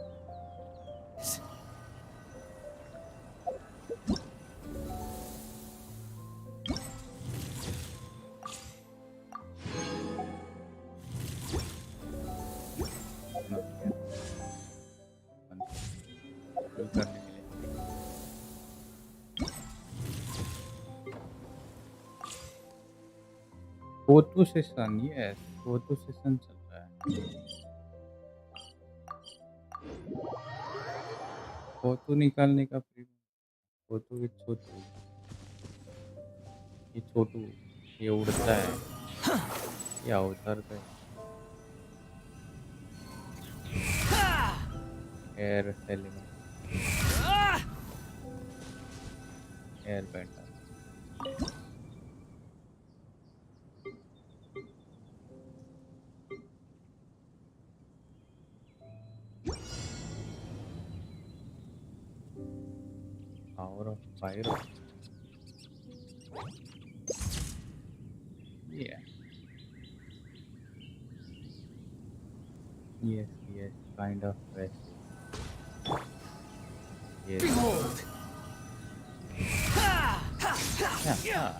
शुरू करने के लिए photo session, yes photo session चल रहा है. फोटो निकालने का फोटो विद छोटू. ये छोटू ये उड़ता है या उतरता है. Air element air band. Power of pyro. Yeah. Yes, kind of fresh. Yes. Behold. Yeah.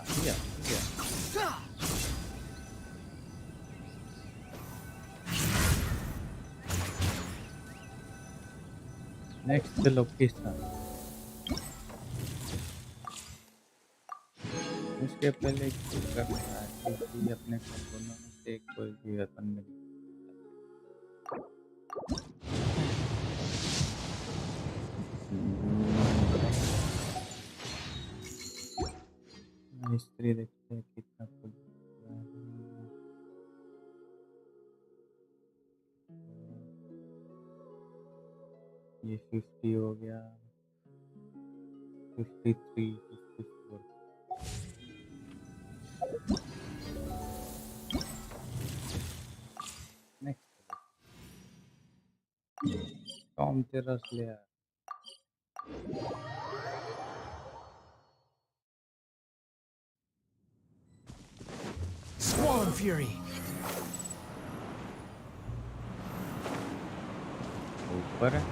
Next location. उसके पहले कुछ करना है क्योंकि अपने कंपोनों में से कोई भी वेपन नहीं. मिस्त्री देखते हैं कितना कुछ. ये 50 हो गया. 53 54. नेक्स्ट टॉम टेरस ले आया. Squall Fury. ऊपर है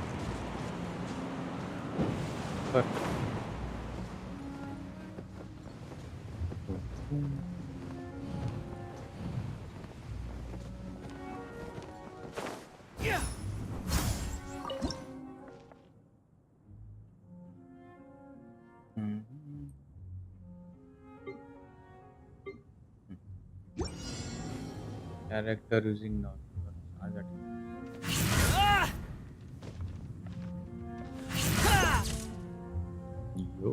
ऊपर. Character using not. Yo.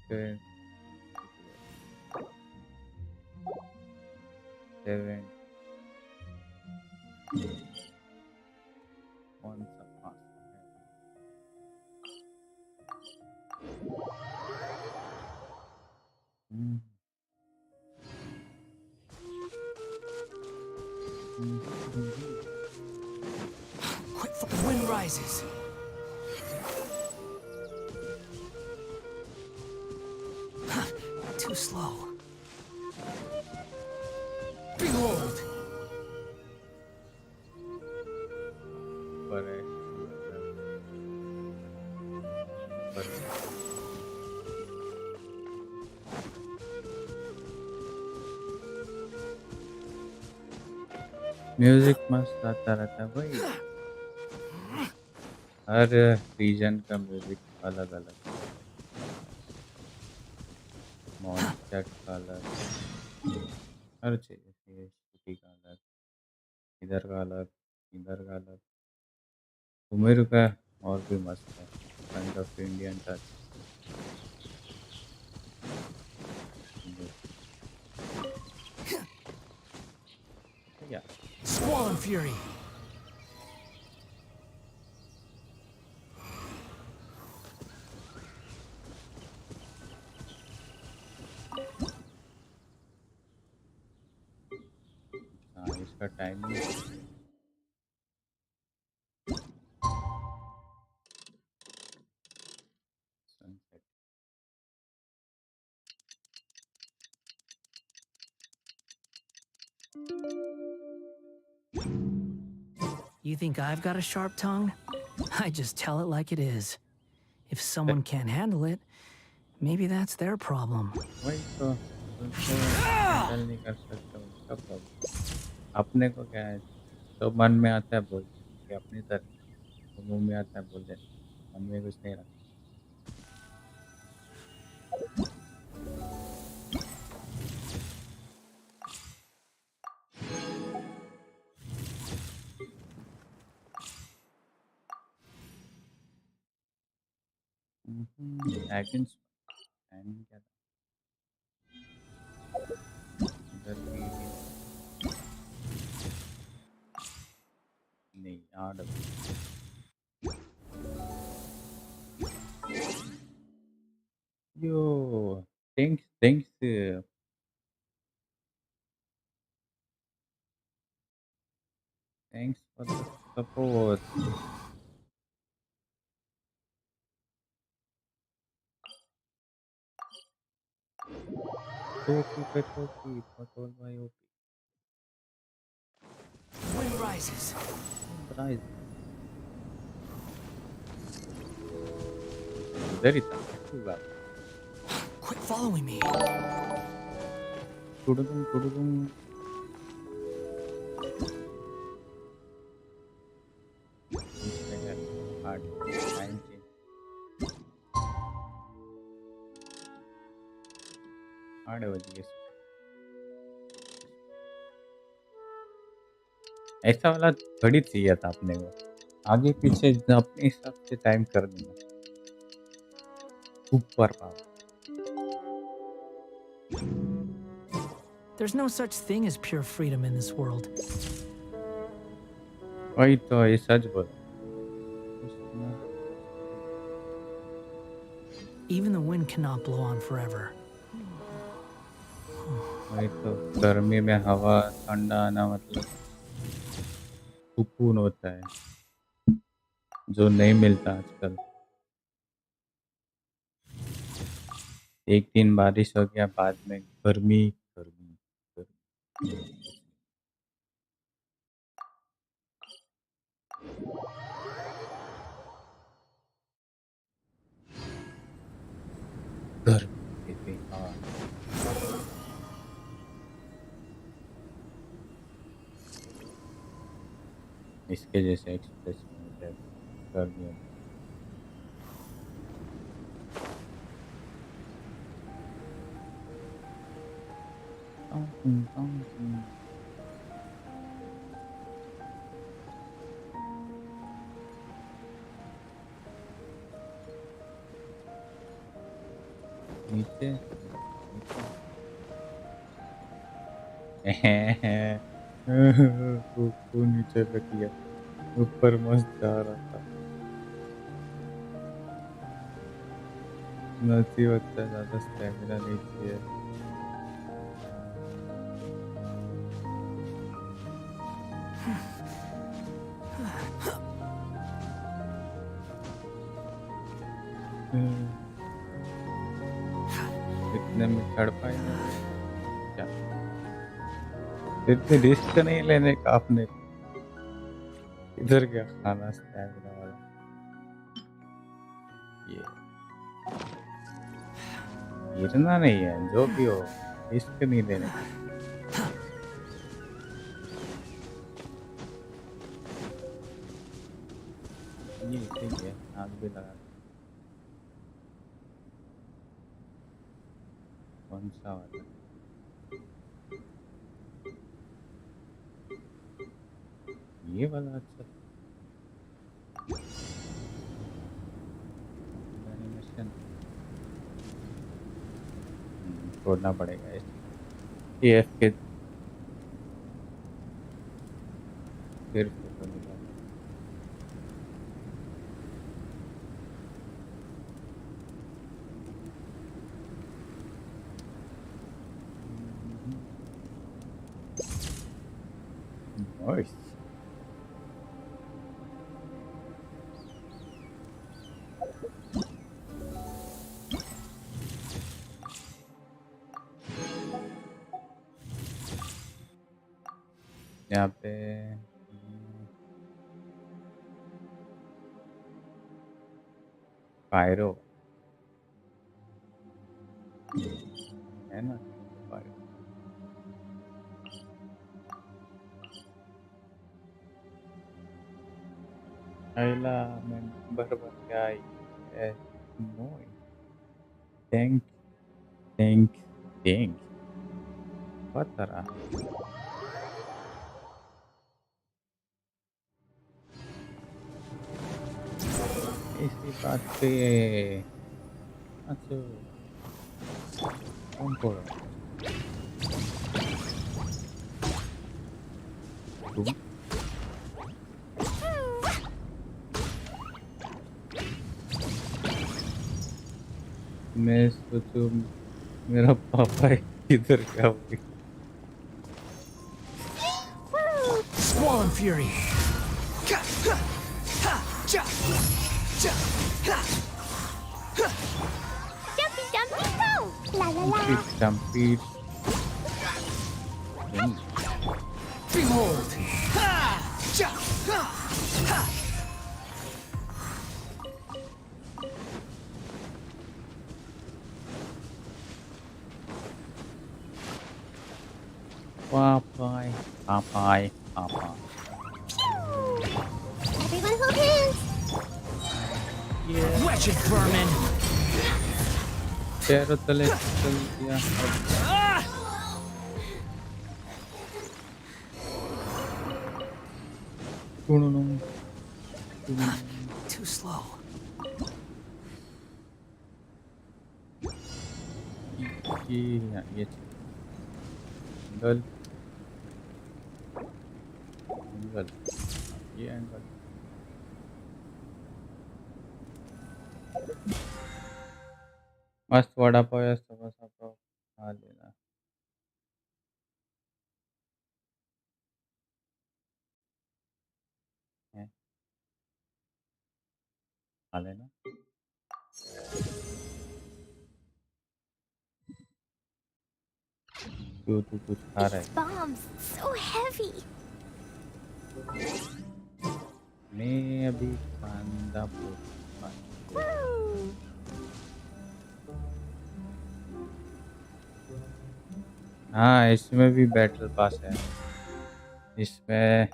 Okay. 7 once a month. Quick, the wind rises. Too slow. Behold. Music मस्त आता रहता है भाई. हर रीजन का म्यूजिक अलग अलग. मॉन्स्टर का अलग, हर चीज. सिटी का अलग, इधर का अलग, इधर का अलग. उमेर का और भी मस्त है. Kind of Indian touch. fury. हाँ इसका timing sunset. You think I've got a sharp tongue? I just tell it like it is. If someone can't handle it, maybe that's their problem. वही तो उनको हैंडल नहीं कर सकते उनका problem. अपने को क्या है, तो मन में आता है बोल देते हैं, अपनी तरफ तो मुंह में आता है बोल देते हैं, मन में कुछ नहीं रखते। Dragons and क्या था? इधर भी नहीं आड़ यो thanks thanks thanks for the support. टोपी पे टोपी पटोल भाई ओपी Wind rises. प्राइस इधर ही था होगा। Quit following me. Tudum hard time change 8 बजे ऐसा वाला घड़ी चाहिए था अपने को, आगे पीछे अपने हिसाब से टाइम कर देना। Super power. There's no such thing as pure freedom in this world. वही तो ये सच बोल। Even the wind cannot blow on forever. वही तो गर्मी में हवा ठंडा आना मतलब सुकून होता है जो नहीं मिलता आजकल। एक दिन बारिश हो गया बाद में गर्मी गर्मी गर्मी गर्मी बेकार। इसके जैसे एक्सप्रेस गर्मी नीचे कुकू नीचे रख लिया, ऊपर मस्त जा रहा था। नसीब होता है ज्यादा स्टैमिना नहीं चाहिए। इतने में चढ़ पाएंगे क्या? इतने रिस्क नहीं लेने का आपने। इधर क्या खाना स्टैमिना वाला ये गिरना नहीं है, जो भी हो रिस्क नहीं लेने का। ये ठीक है, आग भी लगा। कौन सा वाला? ये वाला अच्छा एनिमेशन छोड़ना पड़ेगा ये एफ के। फिर फोटो निकाल। नाइस। यहाँ पे पायरो है ना, पायरो। अगला मेंबर बन गया ये। नो, थैंक थैंक थैंक बहुत सारा। इसी बात पे अच्छा कौन पड़ा तुम? मैं सोचूं मेरा पापा इधर क्या हो गया? Swollen Fury. Jumpy Dumpy Go! La la la! Stampede. Behold. Popeye, Popeye, Popeye. Everyone hold hands! Wretched vermin. पैरों तले चल दिया। टुनुनुम, टुनुनुम। Too slow. ये एंगल एंगल ये एंगल मस्त वड़ा पाव या समोसा पाव खा लेना है, खा लेना। क्यों तू कुछ खा रहा है These क्या? bombs, so heavy! मैं अभी पांडा पोस्ट Woo! हाँ, इसमें भी बैटल पास है। इसमें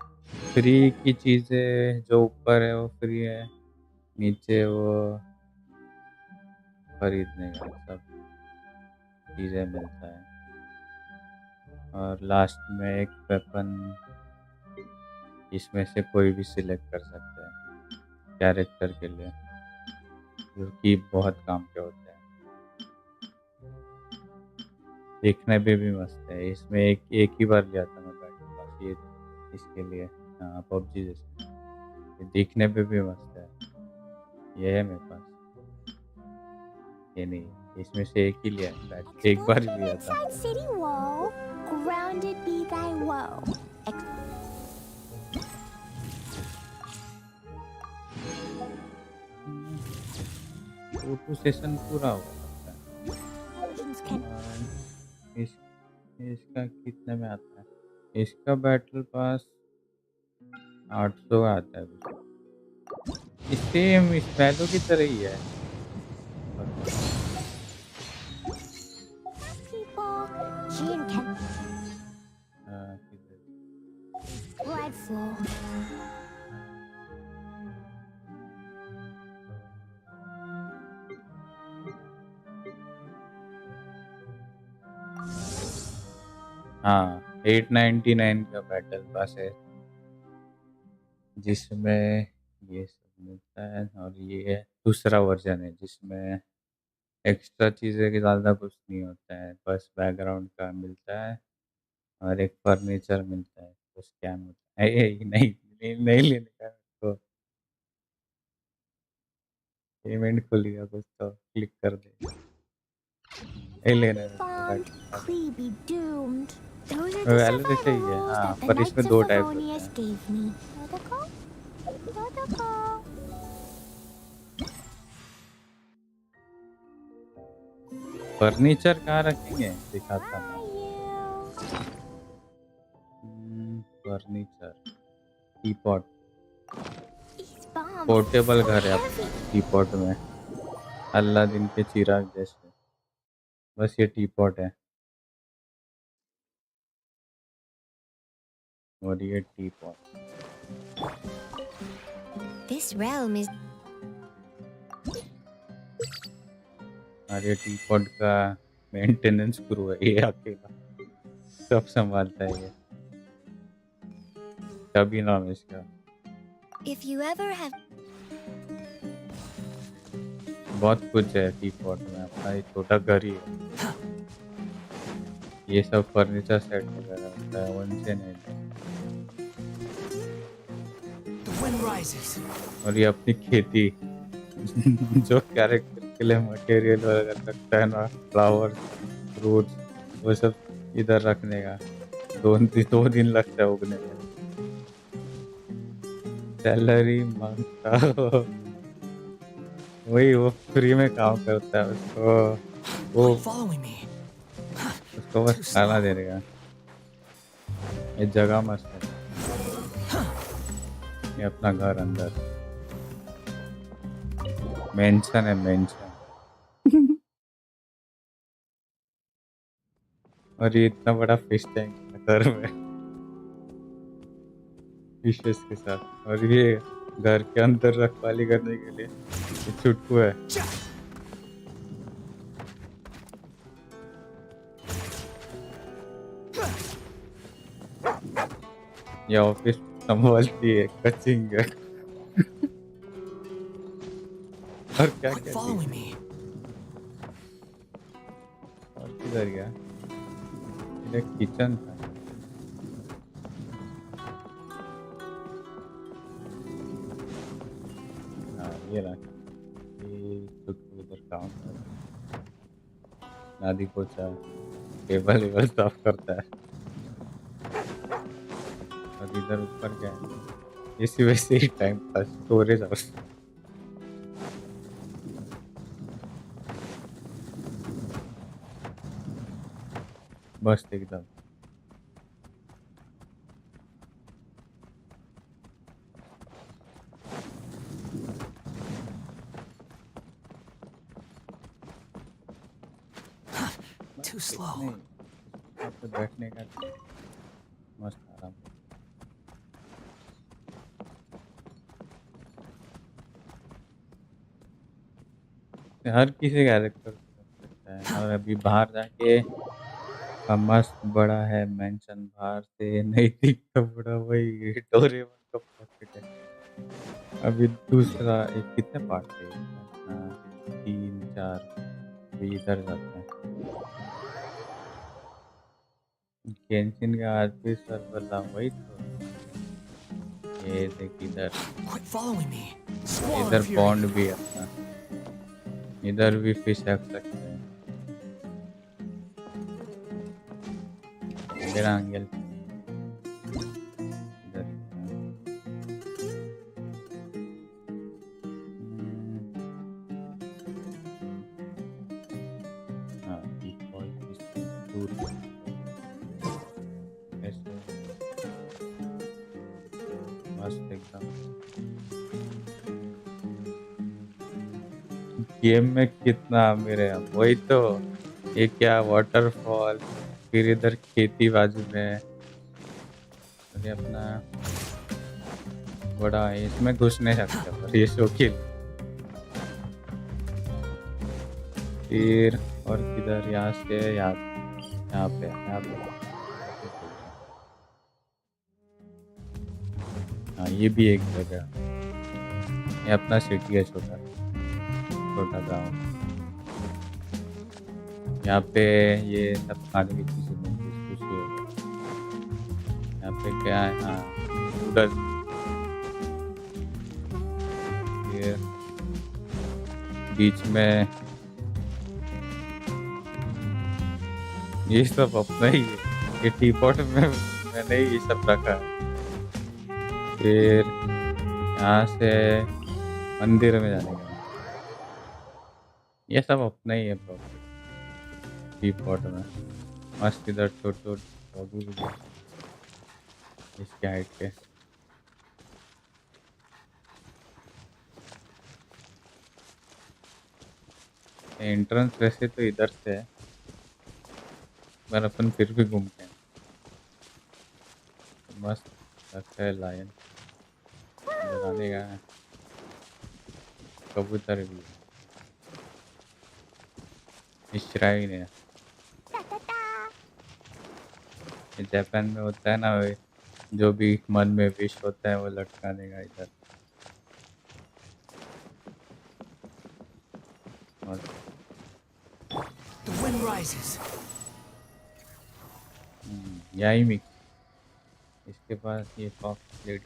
फ्री की चीजें जो ऊपर है वो फ्री है, नीचे वो खरीदने का सब चीजें मिलता है। और लास्ट में एक वेपन इसमें से कोई भी सिलेक्ट कर सकते हैं कैरेक्टर के लिए, जो कि बहुत काम के होते हैं। देखने में भी मस्त है। इसमें एक ही बार लिया था मैं बैटल पास ये इसके लिए। हाँ, पबजी जैसे ये दिखने पे भी मस्त है। ये है मेरे पास, ये नहीं, इसमें से एक ही लिया है बैट, एक बार ही लिया था। Inside city wall, grounded be thy woe. Photo session पूरा हो सकता है। और इसका कितने में आता है? इसका बैटल पास 800 का आता है कुछ। सेम इस पहलों की तरह ही है। People, Jean can किधर? blood flow. हाँ, 899 का बैटल पास है जिसमें ये सब मिलता है। और ये दूसरा वर्जन है जिसमें एक्स्ट्रा चीज़ें के ज़्यादा कुछ नहीं होता है, बस बैकग्राउंड का मिलता है और एक फर्नीचर मिलता है, तो स्कैम होता है। नहीं नहीं लेने का तो पेमेंट खुलेगा कुछ तो क्लिक कर दे। नहीं लेने का थोड़ा Fondly be doomed. Those are the value जैसे survival ही है rules हाँ, that the पर Knights इसमें of 2 टाइप्स होते Favonius हैं। gave me. Dodoko? Dodoko. Furniture कहाँ रखेंगे दिखाता मैं। Furniture teapot These bombs portable so घर है heavy. अपना टीपॉट में अलादीन के चिराग जैसे। बस ये टीपॉट है और ये टीपॉट। This realm is और ये टीपॉट का मेंटेनेंस क्रू है ये अकेला सब संभालता है ये। तभी नाम है इसका। if you ever have बहुत कुछ है टीपॉट में अपना ये छोटा घर ही है। ये सब फर्नीचर सेट वगैरह होता है वन से नहीं। The wind rises. और ये अपनी खेती जो कैरेक्टर के लिए मटेरियल वगैरह लगता है ना फ्लावर फ्रूट्स वो सब इधर रखने का 2 दिन लगता है उगने में। सैलरी मांगता हो वही वो फ्री में काम करता है उसको उसको बस खाना दे देगा। ये जगह मस्त है ये अपना घर अंदर मेंशन है मेंशन। और ये इतना बड़ा फिश टैंक घर में फिशेस के साथ। और ये घर के अंदर रखवाली करने के लिए ये चुटकू है। ये ऑफिस संभालती है कचिंग है। और क्या क्या और किधर गया ये किचन था। हाँ ये रहा ये चुटकू इधर काम कर रहा है। नादी पोछा टेबल वेबल साफ करता है। और इधर ऊपर क्या है इसी वैसे ही टाइम पास स्टोरेज हाउस। मस्त एकदम। Too slow. यहाँ पे बैठने का मस्त आराम। हर किसी कैरेक्टर कर सकता है। और अभी बाहर जाके मस्त बड़ा है मेंशन बाहर से नहीं दिखता बड़ा वही डोरेमोन का पॉकेट है। अभी दूसरा एक कितने पार्ट थे 3-4 अभी इधर जाते हैं। गेंशिन का आज भी सर्वर था वही तो। ये देख इधर इधर पॉन्ड भी है अपना। इधर भी फिश रख सकते हैं। मेरा एंगल इधर हाँ डिफॉल्ट दूर ऐसे मस्त एकदम। गेम में कितना मेरे वही तो ये क्या वाटरफॉल फिर इधर खेती बाजू में और ये अपना बड़ा है इसमें घुस नहीं सकते पर ये शौकीन। फिर और किधर यहाँ से यहाँ पे हाँ ये भी एक जगह ये अपना सिटी है छोटा गांव। यहाँ पे ये सब खाने की चीज़ें मिलती है। यहाँ पे क्या है हाँ नूडल्स फिर बीच में ये सब अपना ही है। ये टीपॉट में मैंने ये सब रखा है। फिर यहाँ से मंदिर में जाने का ये सब अपना ही है प्रॉपर्टी टीपॉट में। मस्त इधर छोटे छोटे इसके हाइट के। एंट्रेंस वैसे तो इधर से है पर अपन फिर भी घूमते हैं। मस्त लगता है लायन लगाने का। कबूतर भी है। श्राइन है। जापान में होता है ना वे जो भी मन में विश होता है वो लटकाने का इधर। The wind rises. यही मिक्स। इसके पास ये सॉफ्ट प्लेट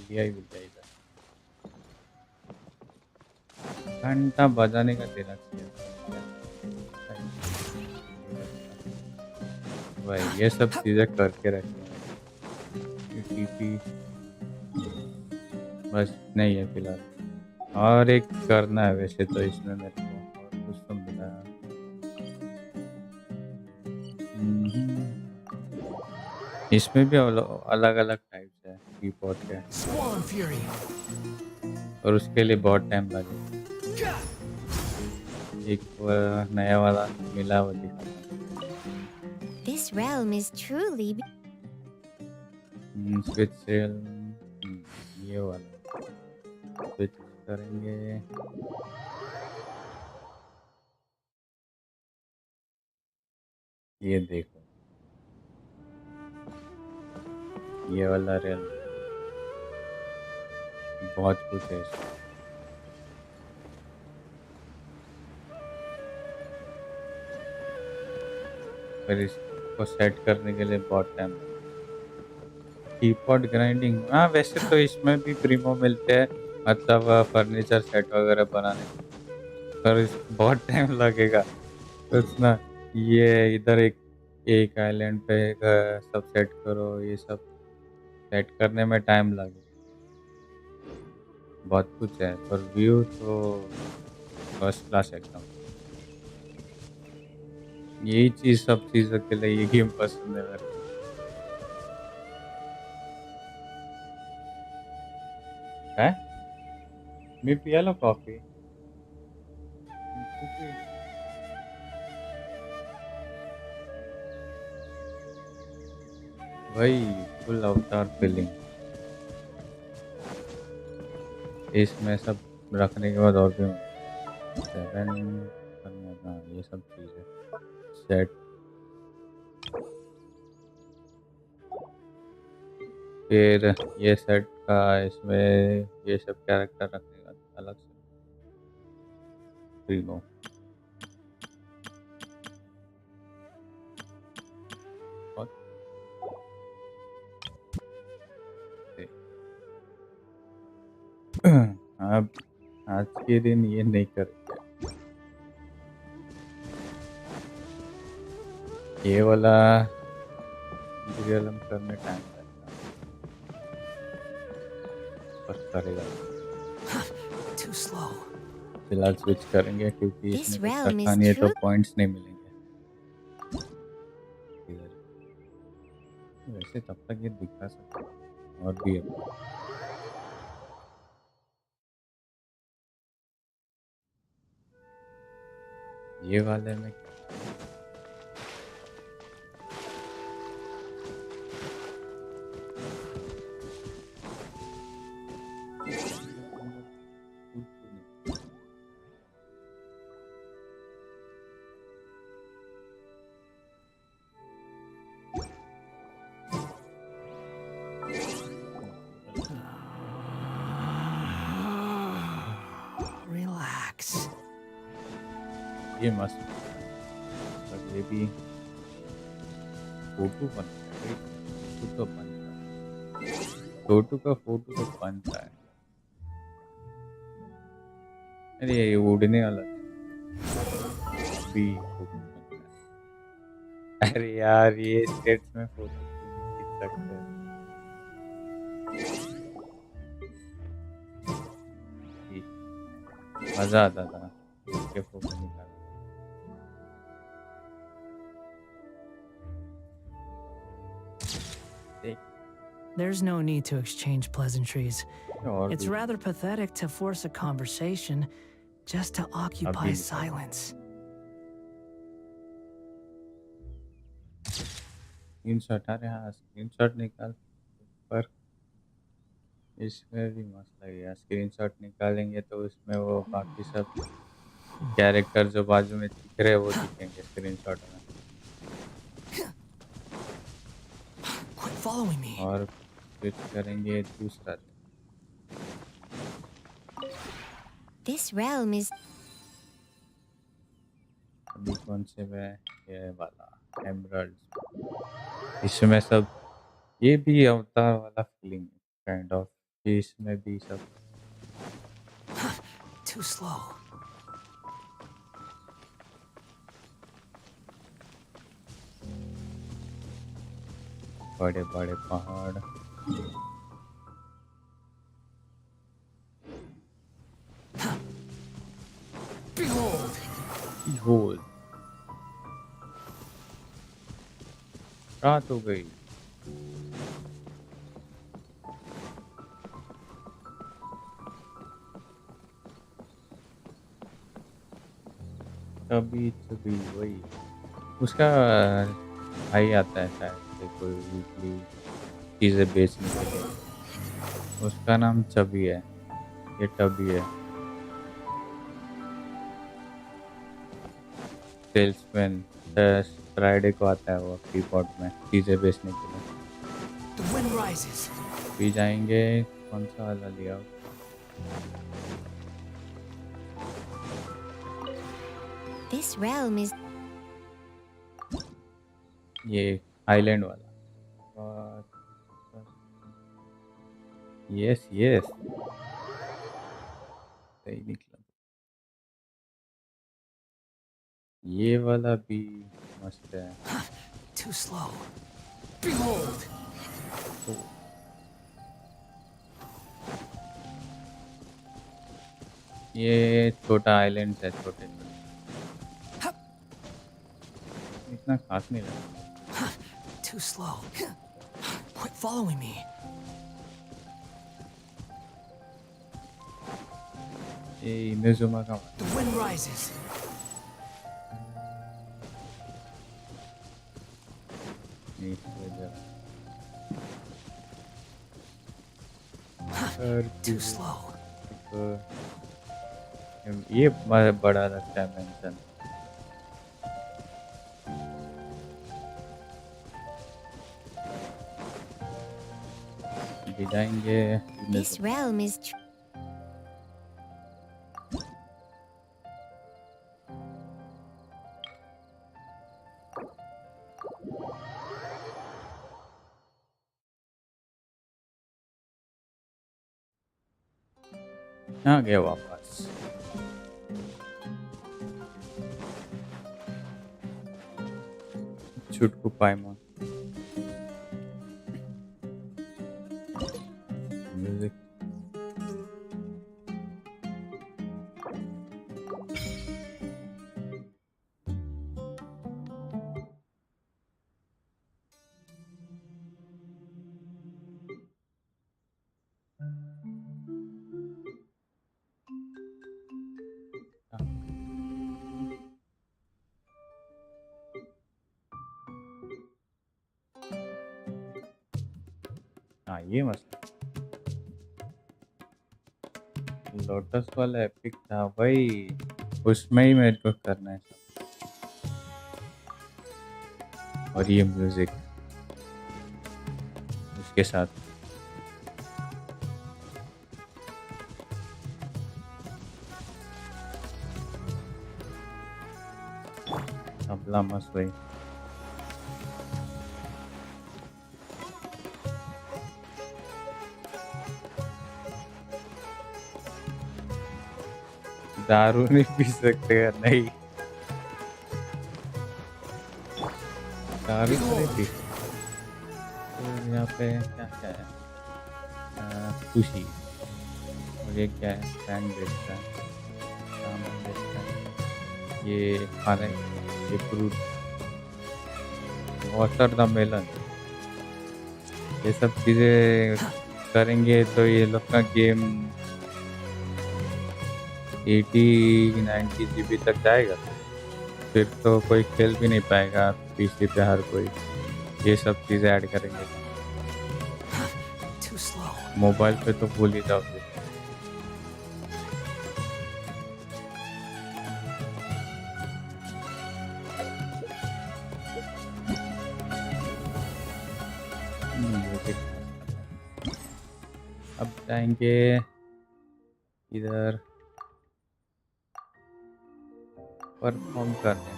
लिया ही मिल जाएगा। घंटा बजाने का देना चाहिए भाई। ये सब चीजें करके रखी हैं। टीपी बस नहीं है फिलहाल। और एक करना है वैसे तो इसमें मेरे को और कुछ तो मिला। इसमें भी अलग अलग टाइप्स है टीपॉट के और उसके लिए बहुत टाइम लगेगा। एक नया वाला मिला वो दिखा। This realm is truly switch cell ये वाला स्विच करेंगे। ये देखो ये वाला रेल बहुत कुछ है इसमें। फिर इसको सेट करने के लिए बहुत टाइम टीपॉट ग्राइंडिंग। हाँ वैसे तो इसमें भी प्रीमो मिलते हैं मतलब फर्नीचर सेट वगैरह बनाने पर बहुत टाइम लगेगा। तो ना ये इधर एक आइलैंड पे सब सेट करो। ये सब सेट करने में टाइम लगेगा। बहुत कुछ है पर व्यू तो फर्स्ट क्लास एकदम। यही चीज सब चीजों के लिए ये गेम पसंद है मेरे को। है मैं पिया लो कॉफी। भाई फुल अवतार फीलिंग। इसमें सब रखने के बाद और भी 7 करना था ये सब चीजें सेट। फिर ये सेट का इसमें ये सब कैरेक्टर रखने का अलग से प्रीमो। अब आज के दिन ये नहीं करेंगे। ये वाला रियलम करने टाइम लगता बस करेगा। Too slow. फिलहाल स्विच करेंगे क्योंकि This इसमें कुछ realm रखा is नहीं है तो true- पॉइंट्स नहीं मिलेंगे। इधर वैसे तब तक ये दिखा सकता है और भी है। ये वाले में Relax. ये मस्त मतलब ये भी फोटो बनता है। फोटो तो बनता है। फोटो का फोटो तो बनता है। अरे ये उड़ने वाला भी अरे यार ये स्टेट्स में फोटो खींच सकते हैं। मजा आता था इसके फोटो निकाल। There's no need to exchange pleasantries. और It's भी rather pathetic to force a conversation just to occupy अभी silence. स्क्रीनशॉट अरे हाँ स्क्रीनशॉट निकाल पर इसमें भी मस्त लगेगा। स्क्रीनशॉट निकालेंगे तो उसमें वो बाकी सब कैरेक्टर जो बाजू में दिख रहे हैं वो दिखेंगे स्क्रीनशॉट में। Quit following me. और स्विच करेंगे दूसरा। This realm is अभी कौन से में ये वाला एमराल्ड इसमें सब ये भी अवतार वाला फीलिंग काइंड ऑफ इसमें भी सब Too slow. बड़े बड़े पहाड़ Behold! Behold. रात हो गई। कभी कभी वही उसका भाई आता है शायद से कोई वीकली चीज़ें बेचने के लिए। उसका नाम चबी है। ये टबी है सेल्समैन। फ्राइडे को आता है वो टीपॉट में चीज़ें बेचने के लिए। The wind rises. भी जाएंगे कौन सा वाला लिया this realm is ये आइलैंड वाला। यस यस सही निकला। ये वाला भी मस्त है। Too slow. Behold! तो ये छोटा आइलैंड है छोटे इतना खास नहीं लगा। Too slow. Quit following me. ये इमेजुमा का The wind rises. Too slow. ये बड़ा लगता है मेंशन। जाएंगे this realm is आ गए वापस। छुटकू पाइमोन म्यूजिक हाँ ये मस्त लोटस वाला एपिक था भाई उसमें ही मेरे को करना है सब। और ये म्यूजिक उसके साथ तबला मस्त भाई। दारू नहीं पी सकते यार, नहीं दारू तो नहीं पी सकते। तो यहाँ पे क्या क्या है? सुशी, और ये क्या है? फैन बेचता है, सामान बेचता है, ये खा रहे हैं, ये फ्रूट, वाटर द मेलन, ये सब चीज़ें करेंगे तो ये लोग का गेम 80-90 GB तक जाएगा। फिर तो कोई खेल भी नहीं पाएगा पीसी पे हर कोई, ये सब चीज़ें ऐड करेंगे। मोबाइल पे तो भूल ही जाओगे। अब जाएंगे इधर परफॉर्म करने।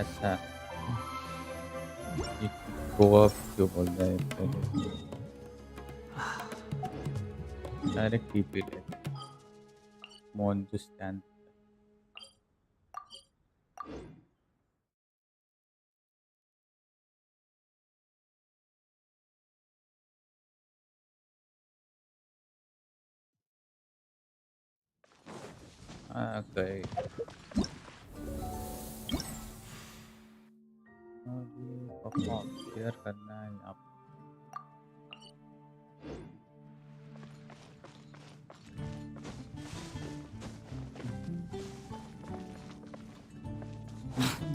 अच्छा, गोवा क्यों बोल रहे हैं? पहले डायरेक्ट टीपी ले मोन्टू स्टैंड। हाँ गए। और ये परफॉर्म क्लियर करना है यहाँ पे।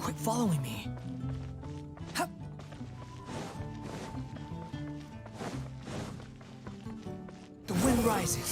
Quit following me. Hup. The wind rises.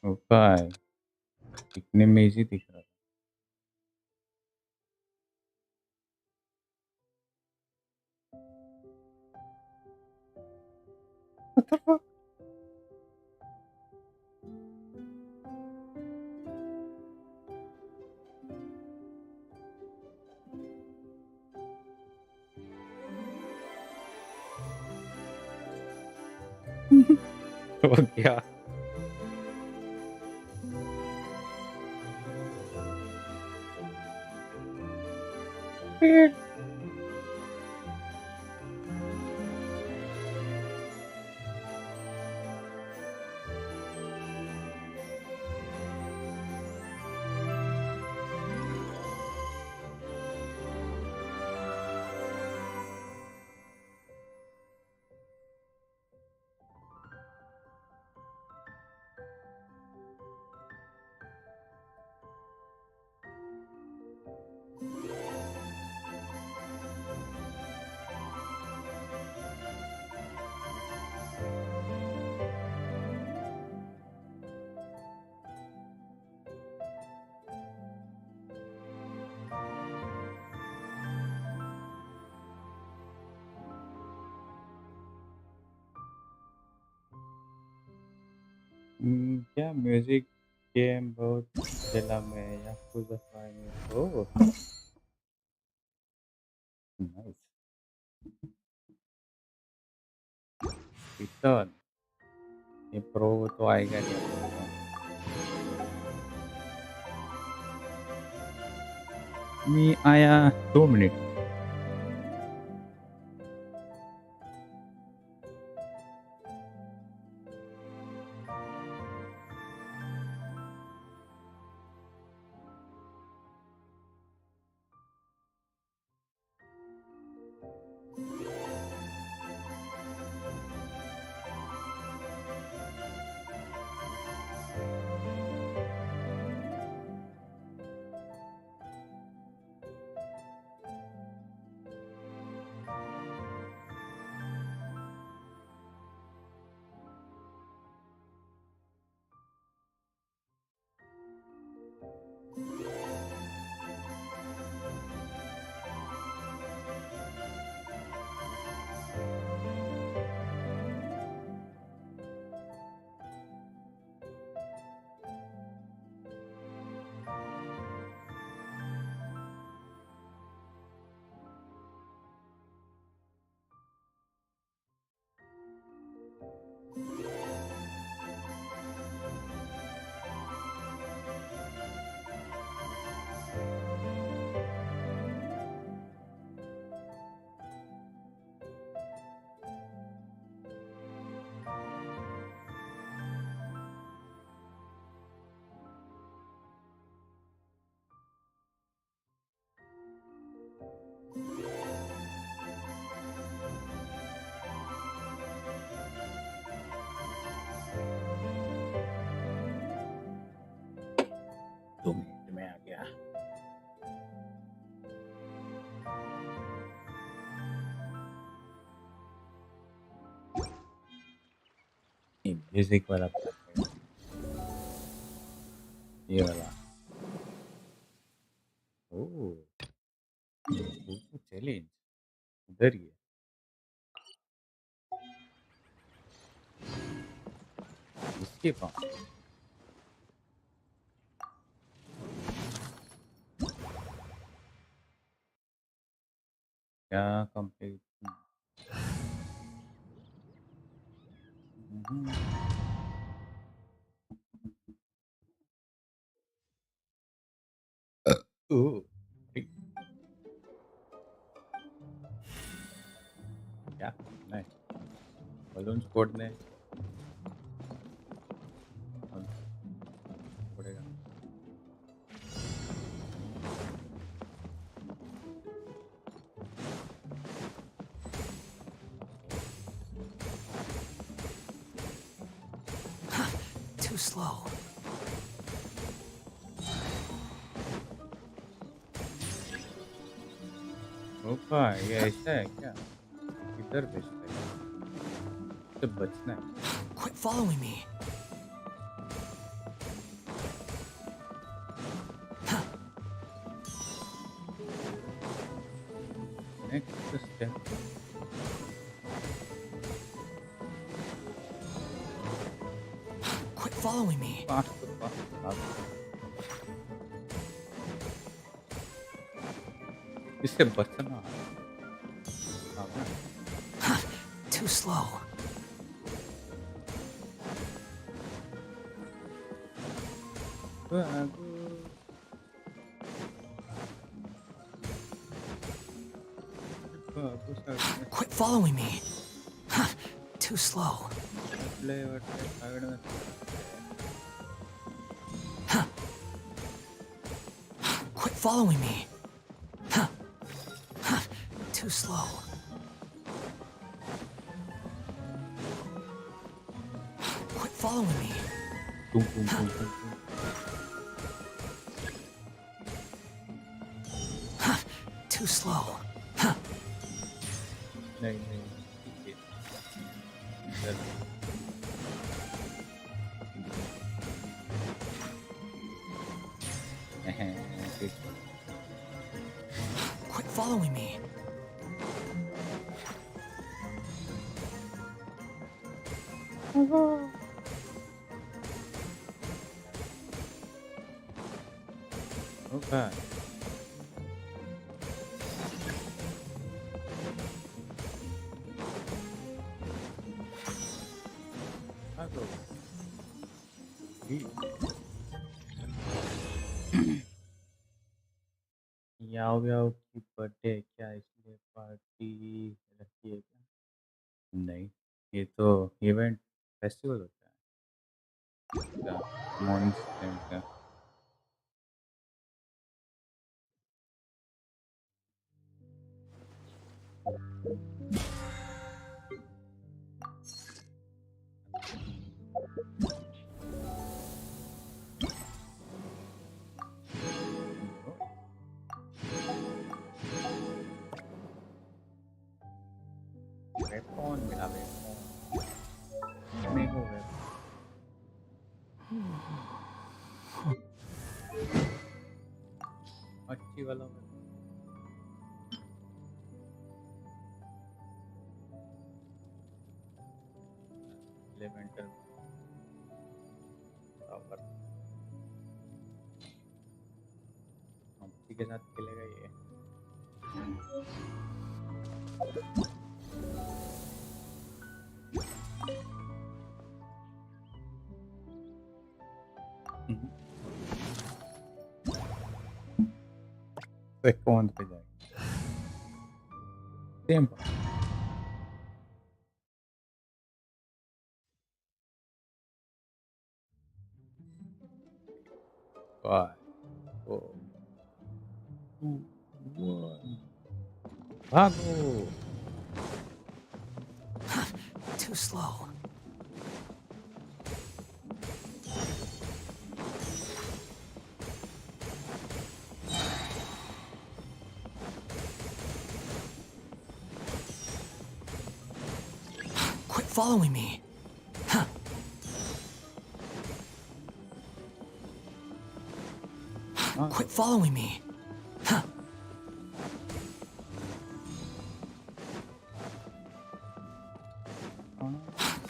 ऊपर दिखने में इजी दिख रहा है। What the fuck? हो गया। क्या म्यूजिक गेम बहुत खेला मैं या कुछ दफा में। Oh nice. पिस्टन ये प्रो तो आएगा नहीं। मी आया 2 मिनट। म्यूजिक वाला प्लेटफॉर्म ये वाला ओह चैलेंज उधर ही है इसके पास क्या कंप्लीट ओह क्या नहीं बलून्स फोड़ने फोड़ेगा Too slow. ओपा ये ऐसा है क्या किधर बेचते हैं तो बचना है Quit following me. Next step Quit following me. Fast इससे बचना Too slow. Quit following me. Too slow. Quit following me. Too slow. Quit following me. Boom, boom, boom, boom, boom. Too slow. नहीं नहीं ठीक है Quit following me. Okay. याओ याओ की birthday क्या इसलिए पार्टी रखी है क्या नहीं ये तो इवेंट फेस्टिवल होता है मॉन्स्टर का वेपन मिला वेपन मेरे को अच्छी वाला एलिमेंटल पावर हम इसी के साथ खेलेगा ये तो कौन पे जाएगा same Five, 4, 2, 1. Vago! Too slow. Quit following me. Quit following me. Huh.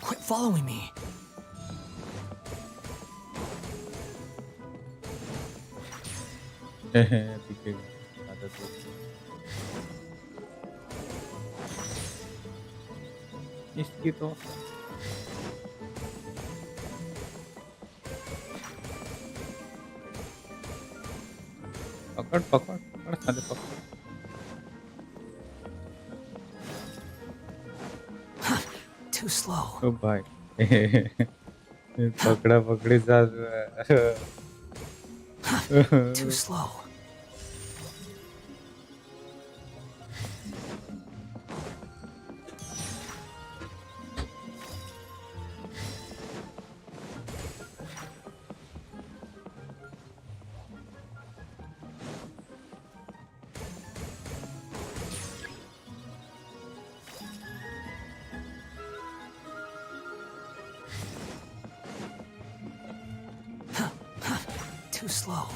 Quit following me. दिखेगा ज़्यादा दूर इसकी तो पकड़ पकड़ पकड़ साले पकड़ Too slow. ओ भाई पकड़ा पकड़ी साथ Too slow. Too slow.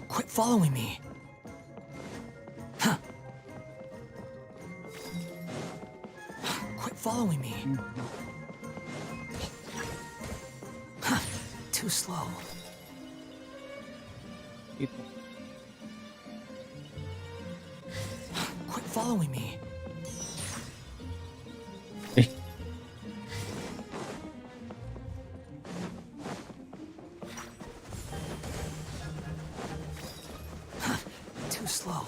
Quit following me. Huh. Quit following me. Huh. Too slow. Quit following me. Too slow.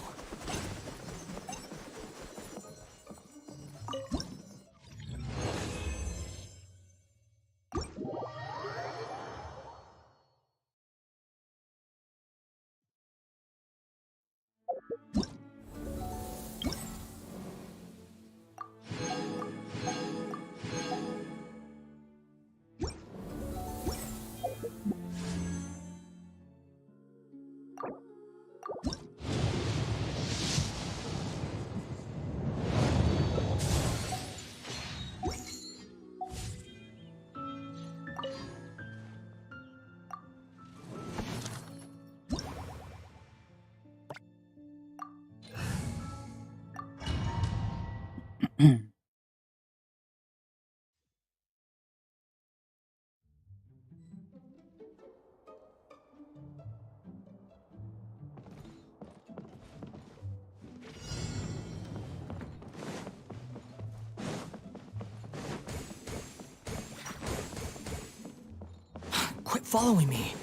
Quit following me.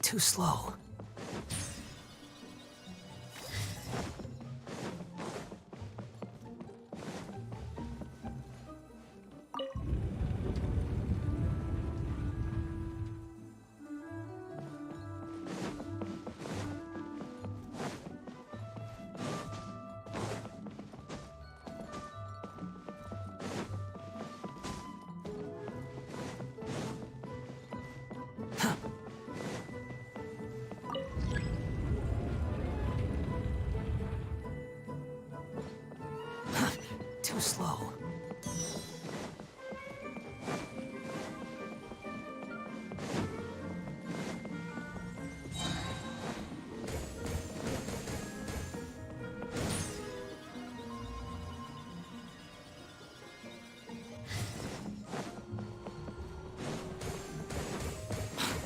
Too slow. Too slow.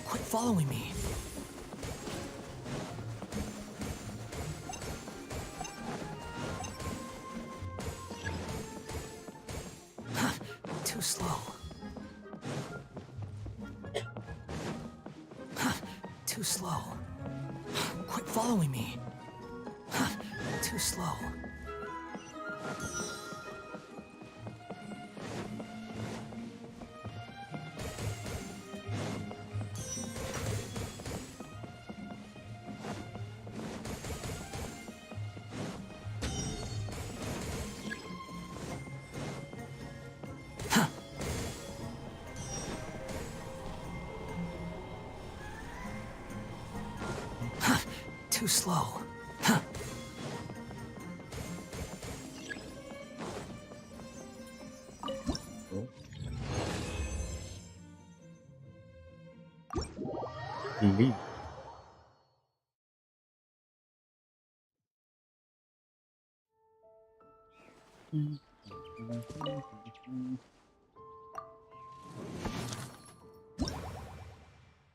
Quit following me. Too slow. Too slow. Quit following me. Too slow. Too slow. Leave.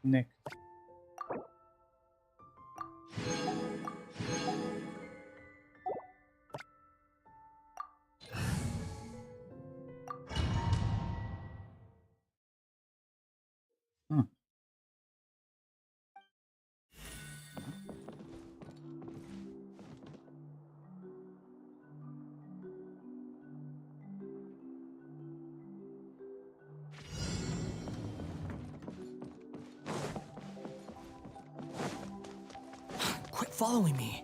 Next. Quit following me.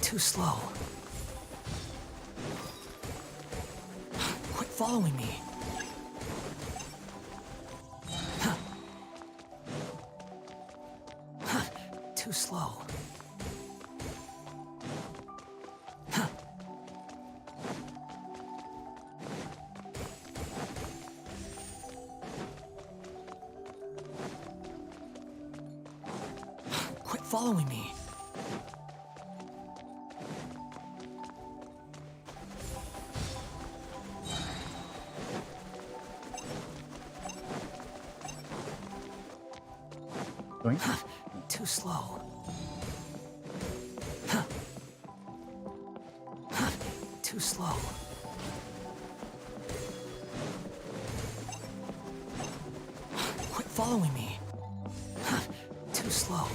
Too slow. Quit following me. Too slow. Quit following me. Going? Too slow. Too slow. Quit following me. Too slow.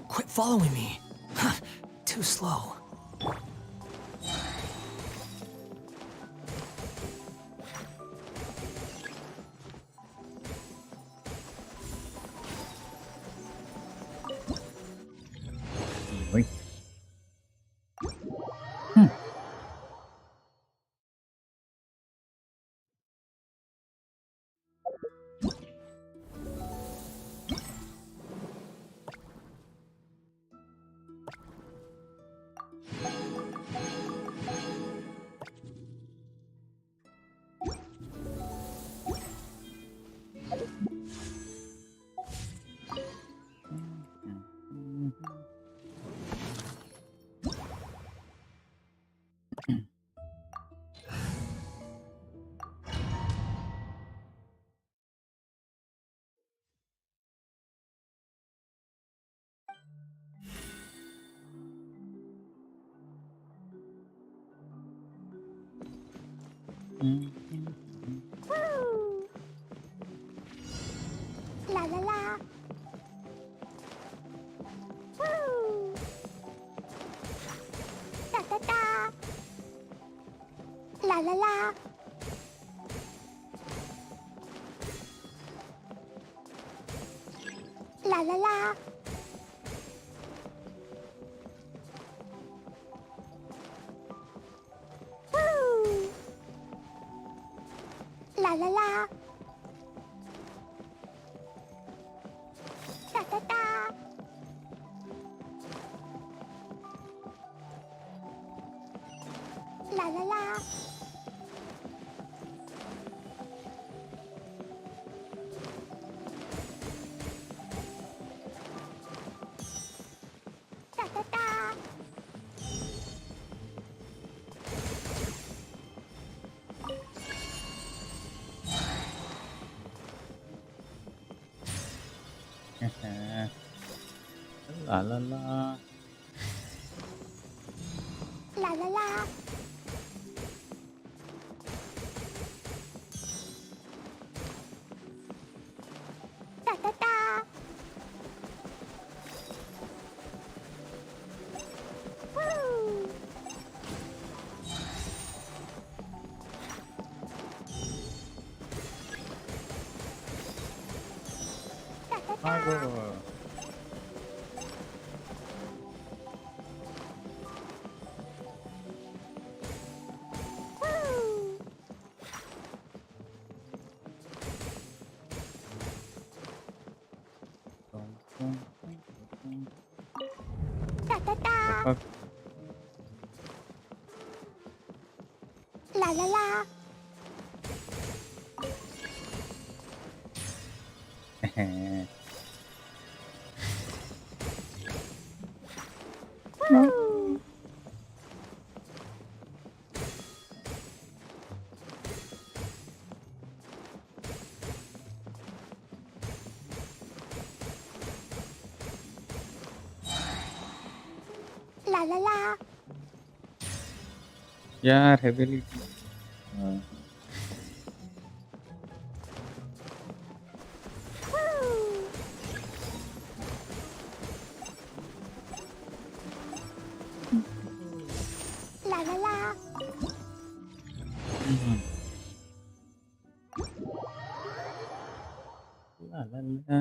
Quit following me. Too slow. Wait. Woo! La la la. Woo! Da da da. La la la. La la la. Woo! La la la. Da da da. La la la. Da da da. La la la. La la la. Da da da. Woo! Da da da. Ago. Woo! Okay. La la la. Woo! La la la. यार heavily हाँ, Woo! La la la. ला ला ला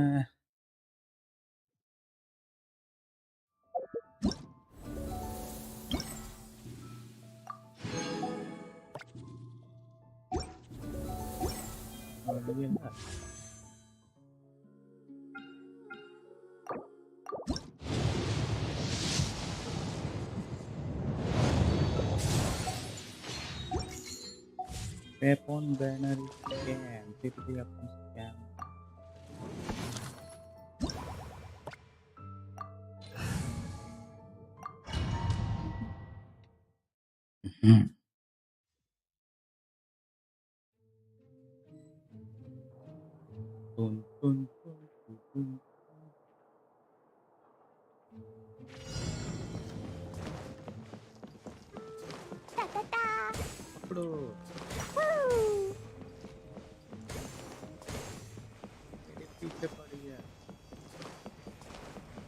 और ये ला weapon banner scan typically अपन scan tun tun tun tun tun Da da da. पकड़ो Woo! मेरे पीछे पड़ी है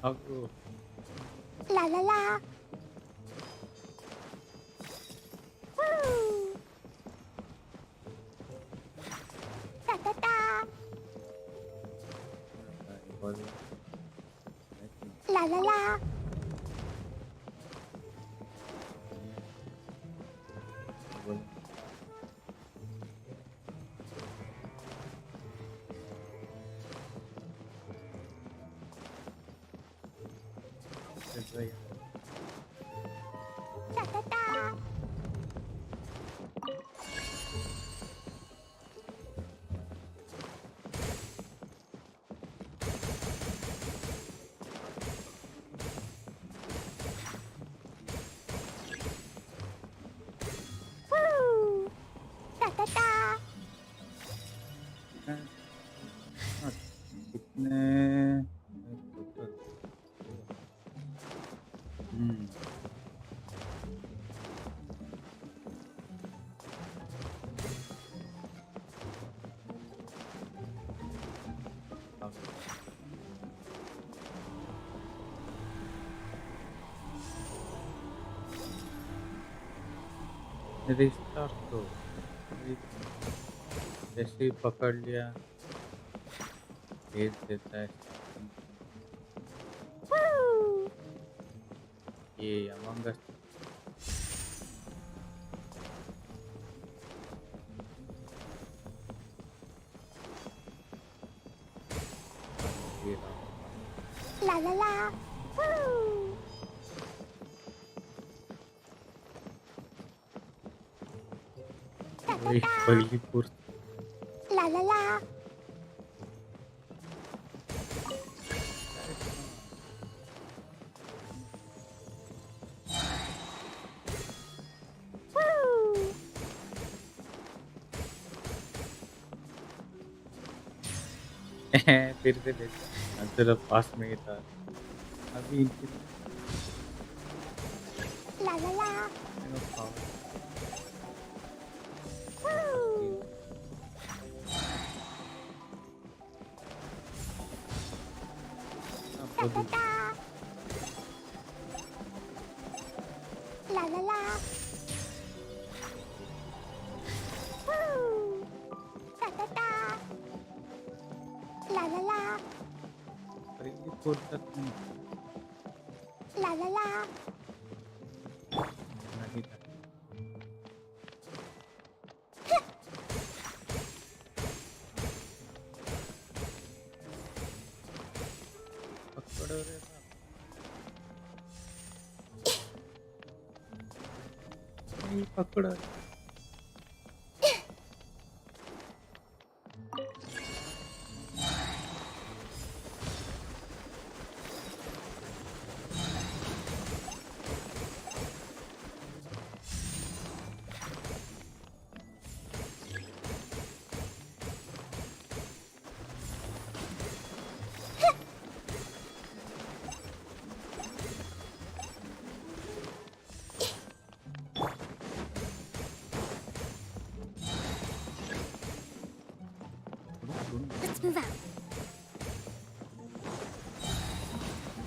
भागो La la la. Woo! Da da da. Ball La la la. Ball Da da da. Woo! Da da da. कितने restart तो जैसे ही पकड़ लिया भेज देता है Woo! ये अमंग अस ये रहा La la la. Woo! Da da वही da. पहली पुर La la la. Woo! फिर से देख चलो पास में ही था अभी इनकी La la la. Woo! Da da da. La la la. Woo! Da da da. La la la. पहली पुर तक La la la. नहीं था पकड़ो रे बाप। नहीं पकड़ा. Let's move out.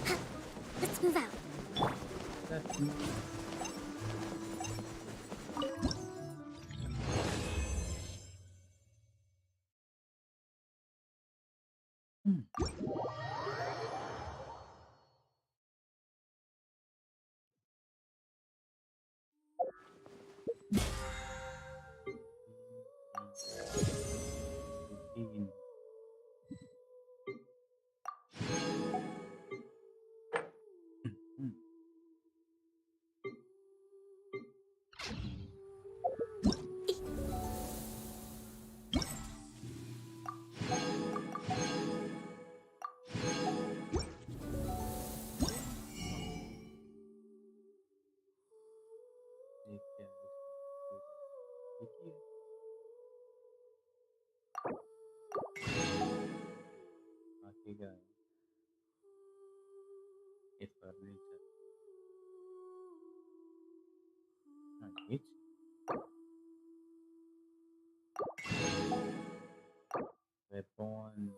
Huh. Let's move out. Weapon.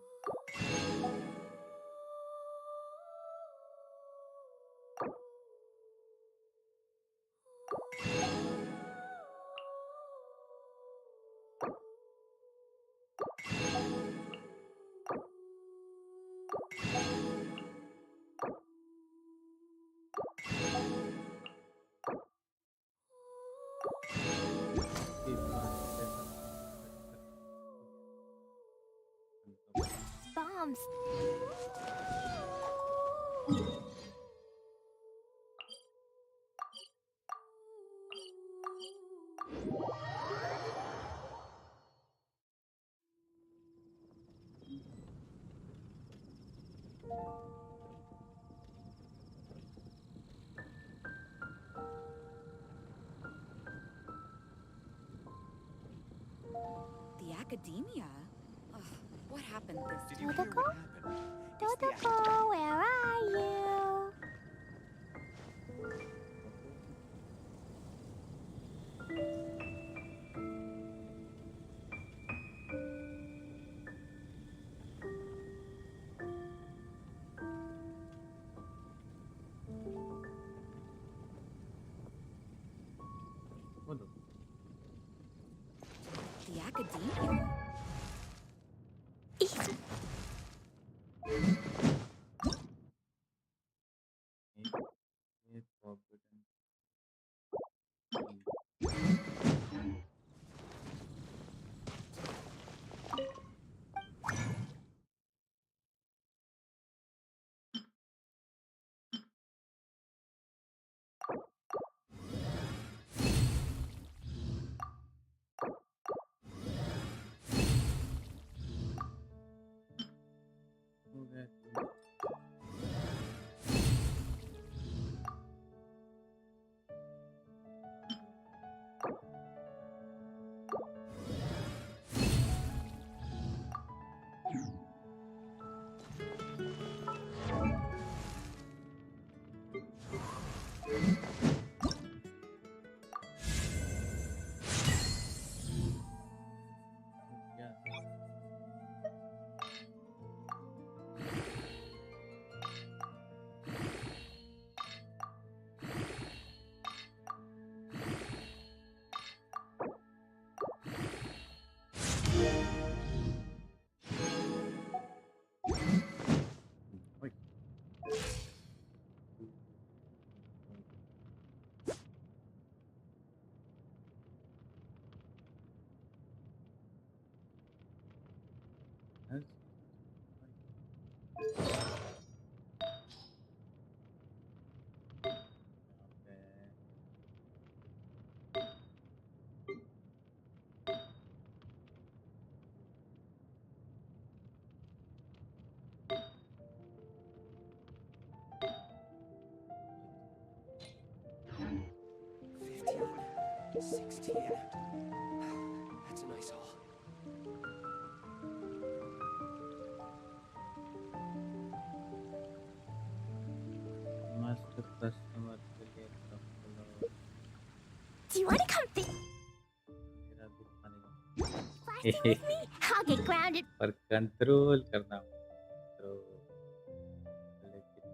Bombs. The academia? Ugh, what happened this Did you hear what happened? Dodoko, where are you? The academia? 16. That's a nice haul. मस्त customer के लिए couple और Do you want to come मेरा भी खाने Flashy with me? I'll get grounded. पर control करना तो लेकिन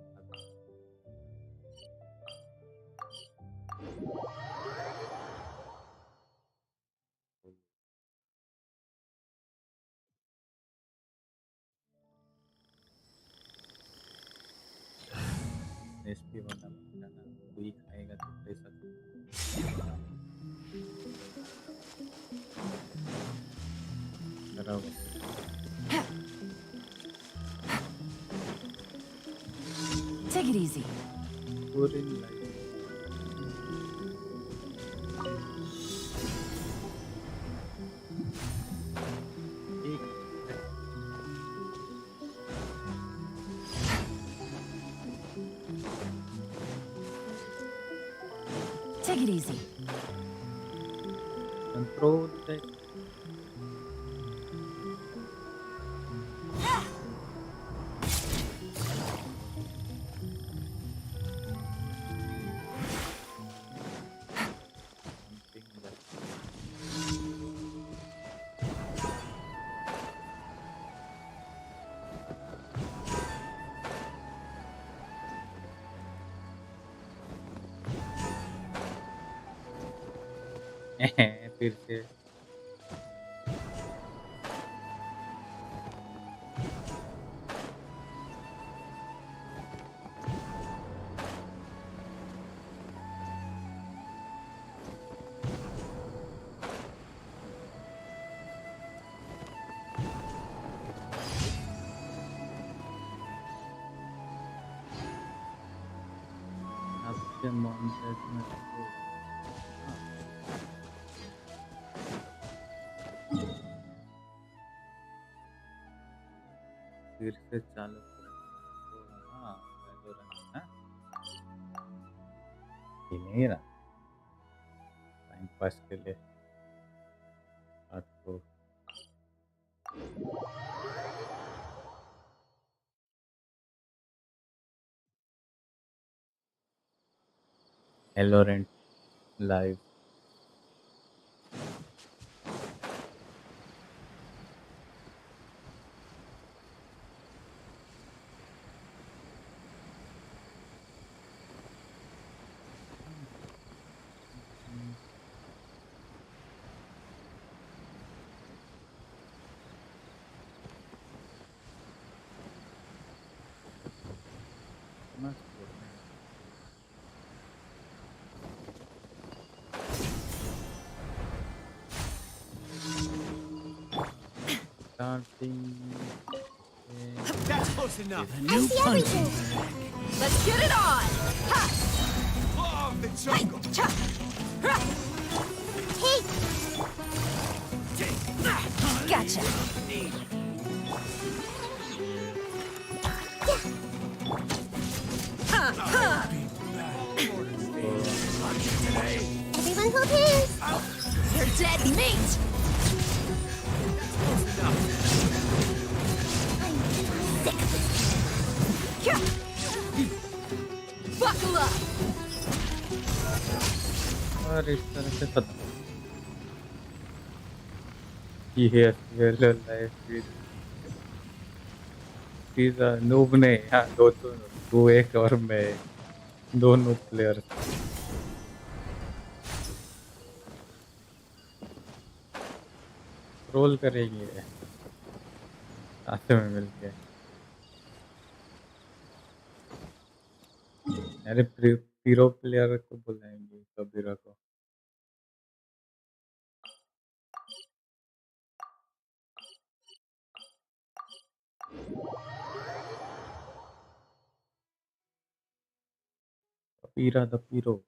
रेसिपी बनना पड़ता ना कोई खाएगा तो पैसा खराब Take it easy. पूरी life Take it easy. Control से फिर से आपके मॉन्टेज में फिर से चालू करो हाँ वैलोरेंट हाँ ये नहीं रहा टाइम पास के लिए आपको Valorant live starting That's close enough. I see everything. Let's get it on! Ha! Law of the jungle. Hey, Gotcha. everyone hold hands. You're dead meat! Buckle up! और इस तरह से खत्म ये वेलो लाइफ पिज़्ज़ा नूब ने हाँ दो तो तू एक और मैं दोनों प्लेयर रोल करेंगे साथ में मिलके अरे पीरो प्लेयर को बुलाएंगे कबीरा को कबीरा द पीरो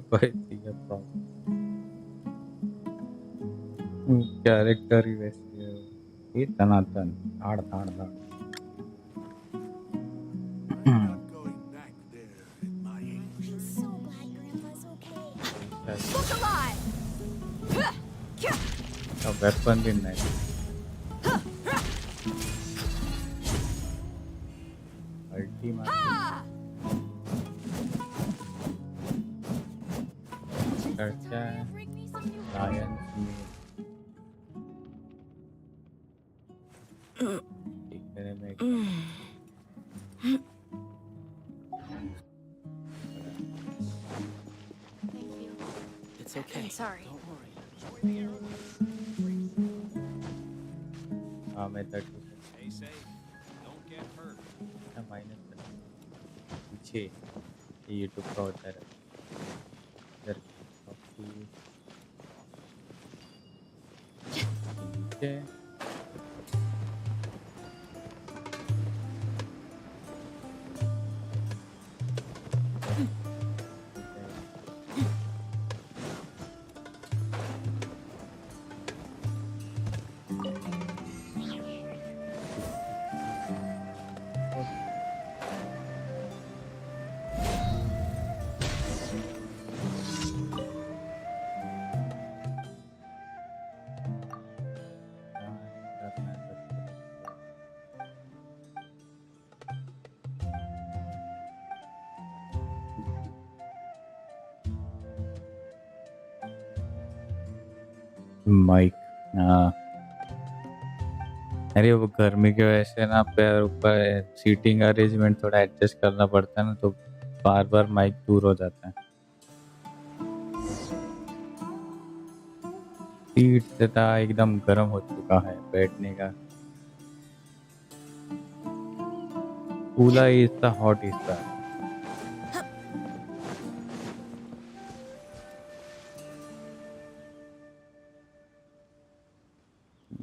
Quite the problem. कैरेक्टर ही वैसे है ये तनातन ताड़ ताड़ ताड़ Look alive! अब वेपन भी नहीं अल्टीमेट चर्चा लायंस में दिखने में It's okay. I'm sorry. Don't worry. हाँ मैं 30 Stay safe. Don't get hurt. Minus पीछे ये यूट्यूब का होता है इधर नीचे माइक हाँ अरे वो गर्मी की वजह से ना पैर ऊपर सीटिंग अरेंजमेंट थोड़ा एडजस्ट करना पड़ता है ना तो बार बार माइक दूर हो जाता है सीट तथा एकदम गर्म हो चुका है बैठने का cooler is the hot is the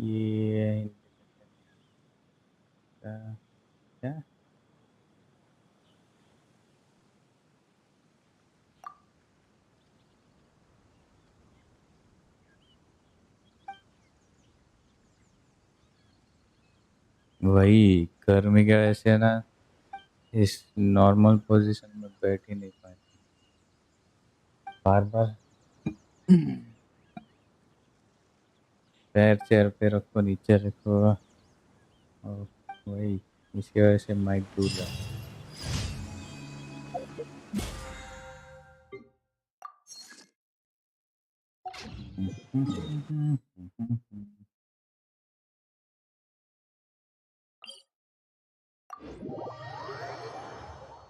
ये क्या वही गर्मी की वजह से ना इस नॉर्मल पोजीशन में बैठ ही नहीं पाते बार बार पैर चेयर पे रखो नीचे रखो और वही इसकी वजह से माइक दूर जाता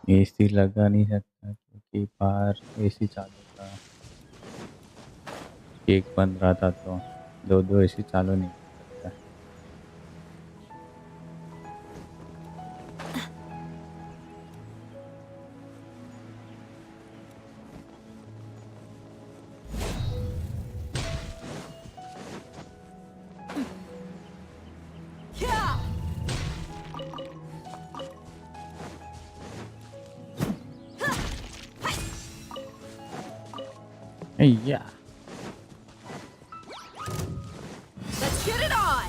एसी लगा नहीं सकता क्योंकि बाहर एसी चालू था एक बंद रहा था तो दो एसी चालू नहीं कर सकता Yeah. Let's get it on!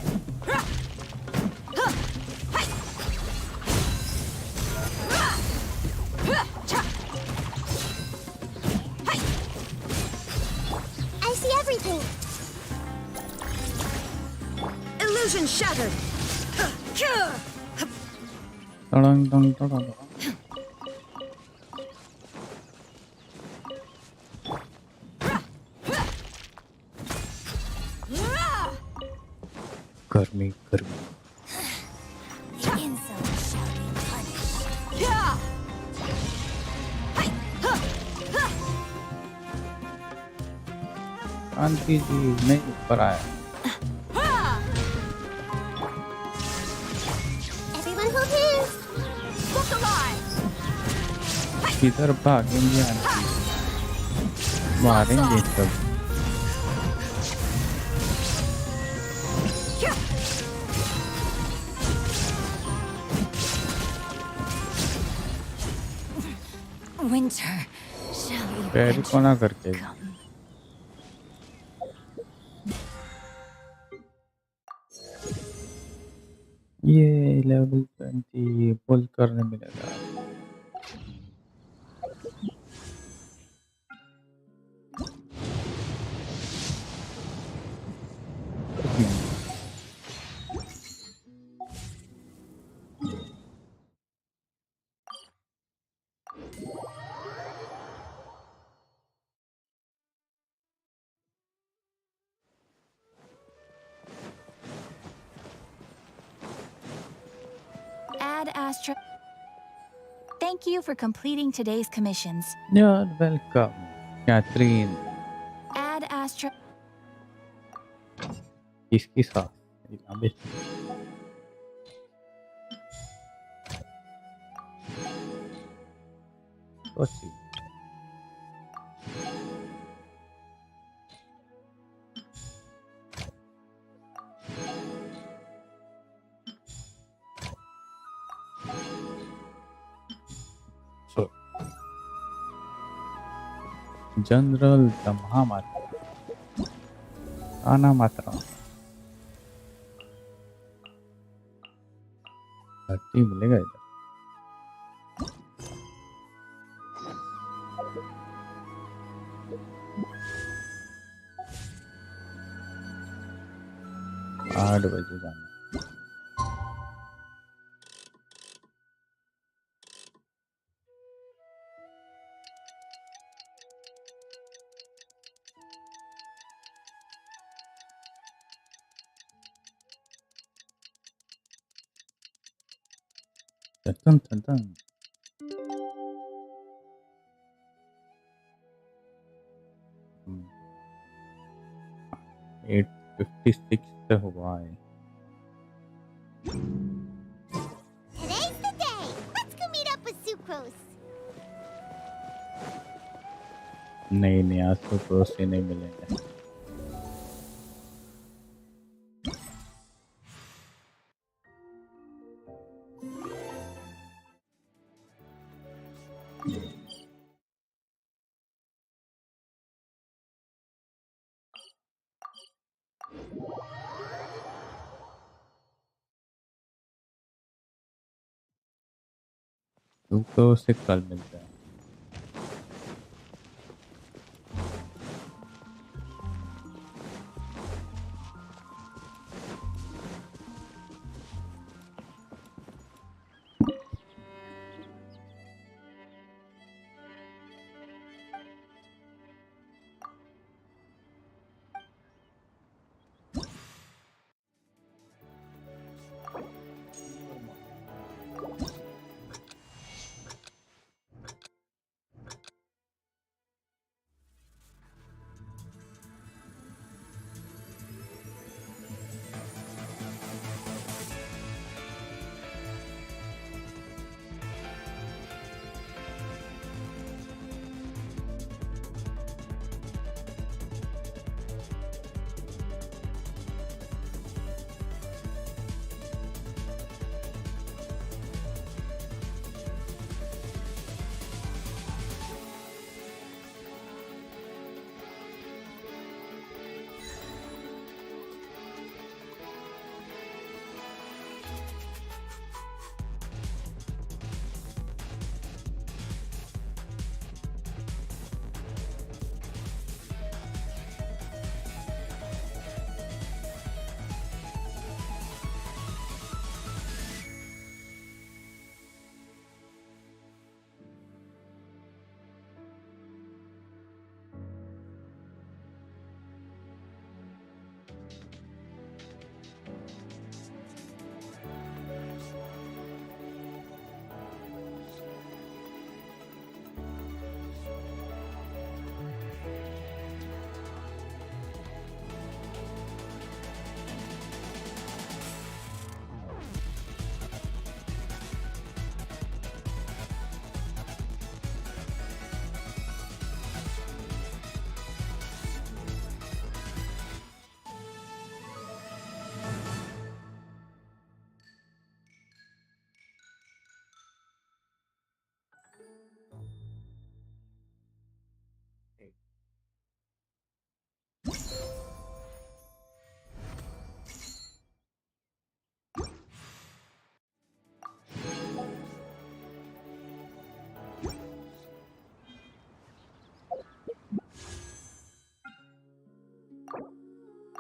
I see everything. Illusion shattered! Dong, dong, dong, dong. गर्मी गर्मी The insult shall be punished. शांति जी नहीं ऊपर आया Everyone hold hands. Look alive! किधर भागेंगे आंटी मारेंगे सब Winter shall पैर को ना करके come. ये लेवल 20 पुल करने मिलेगा। Ad Astra. Thank you for completing today's commissions. You're welcome, Catherine. Ad Astra. किसकी साथ? अबे कोची। जनरल दमहा मात्रा आना मात्रा 30 मिलेगा इधर। आठ बजे जाना। टन टन टन 856 पे हुआ है। Today's the day. Let's go meet up with Sucrose. नहीं आज तो दोस्त ही नहीं मिलेंगे। तो उससे कल मिलता है।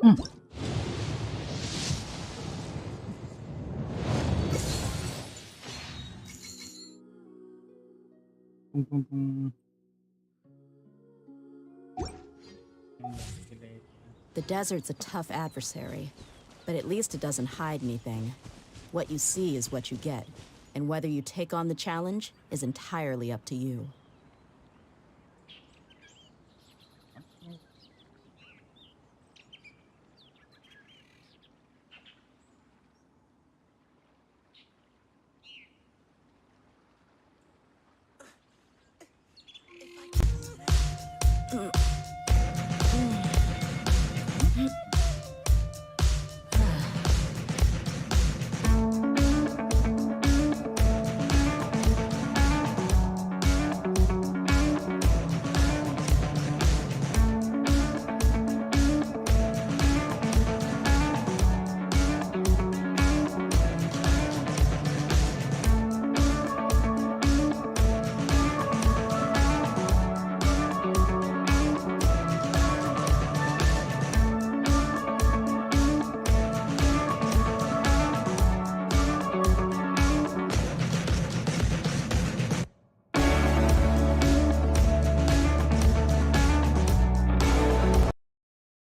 Boom, boom, boom. The desert's a tough adversary, but at least it doesn't hide anything. What you see is what you get, and whether you take on the challenge is entirely up to you.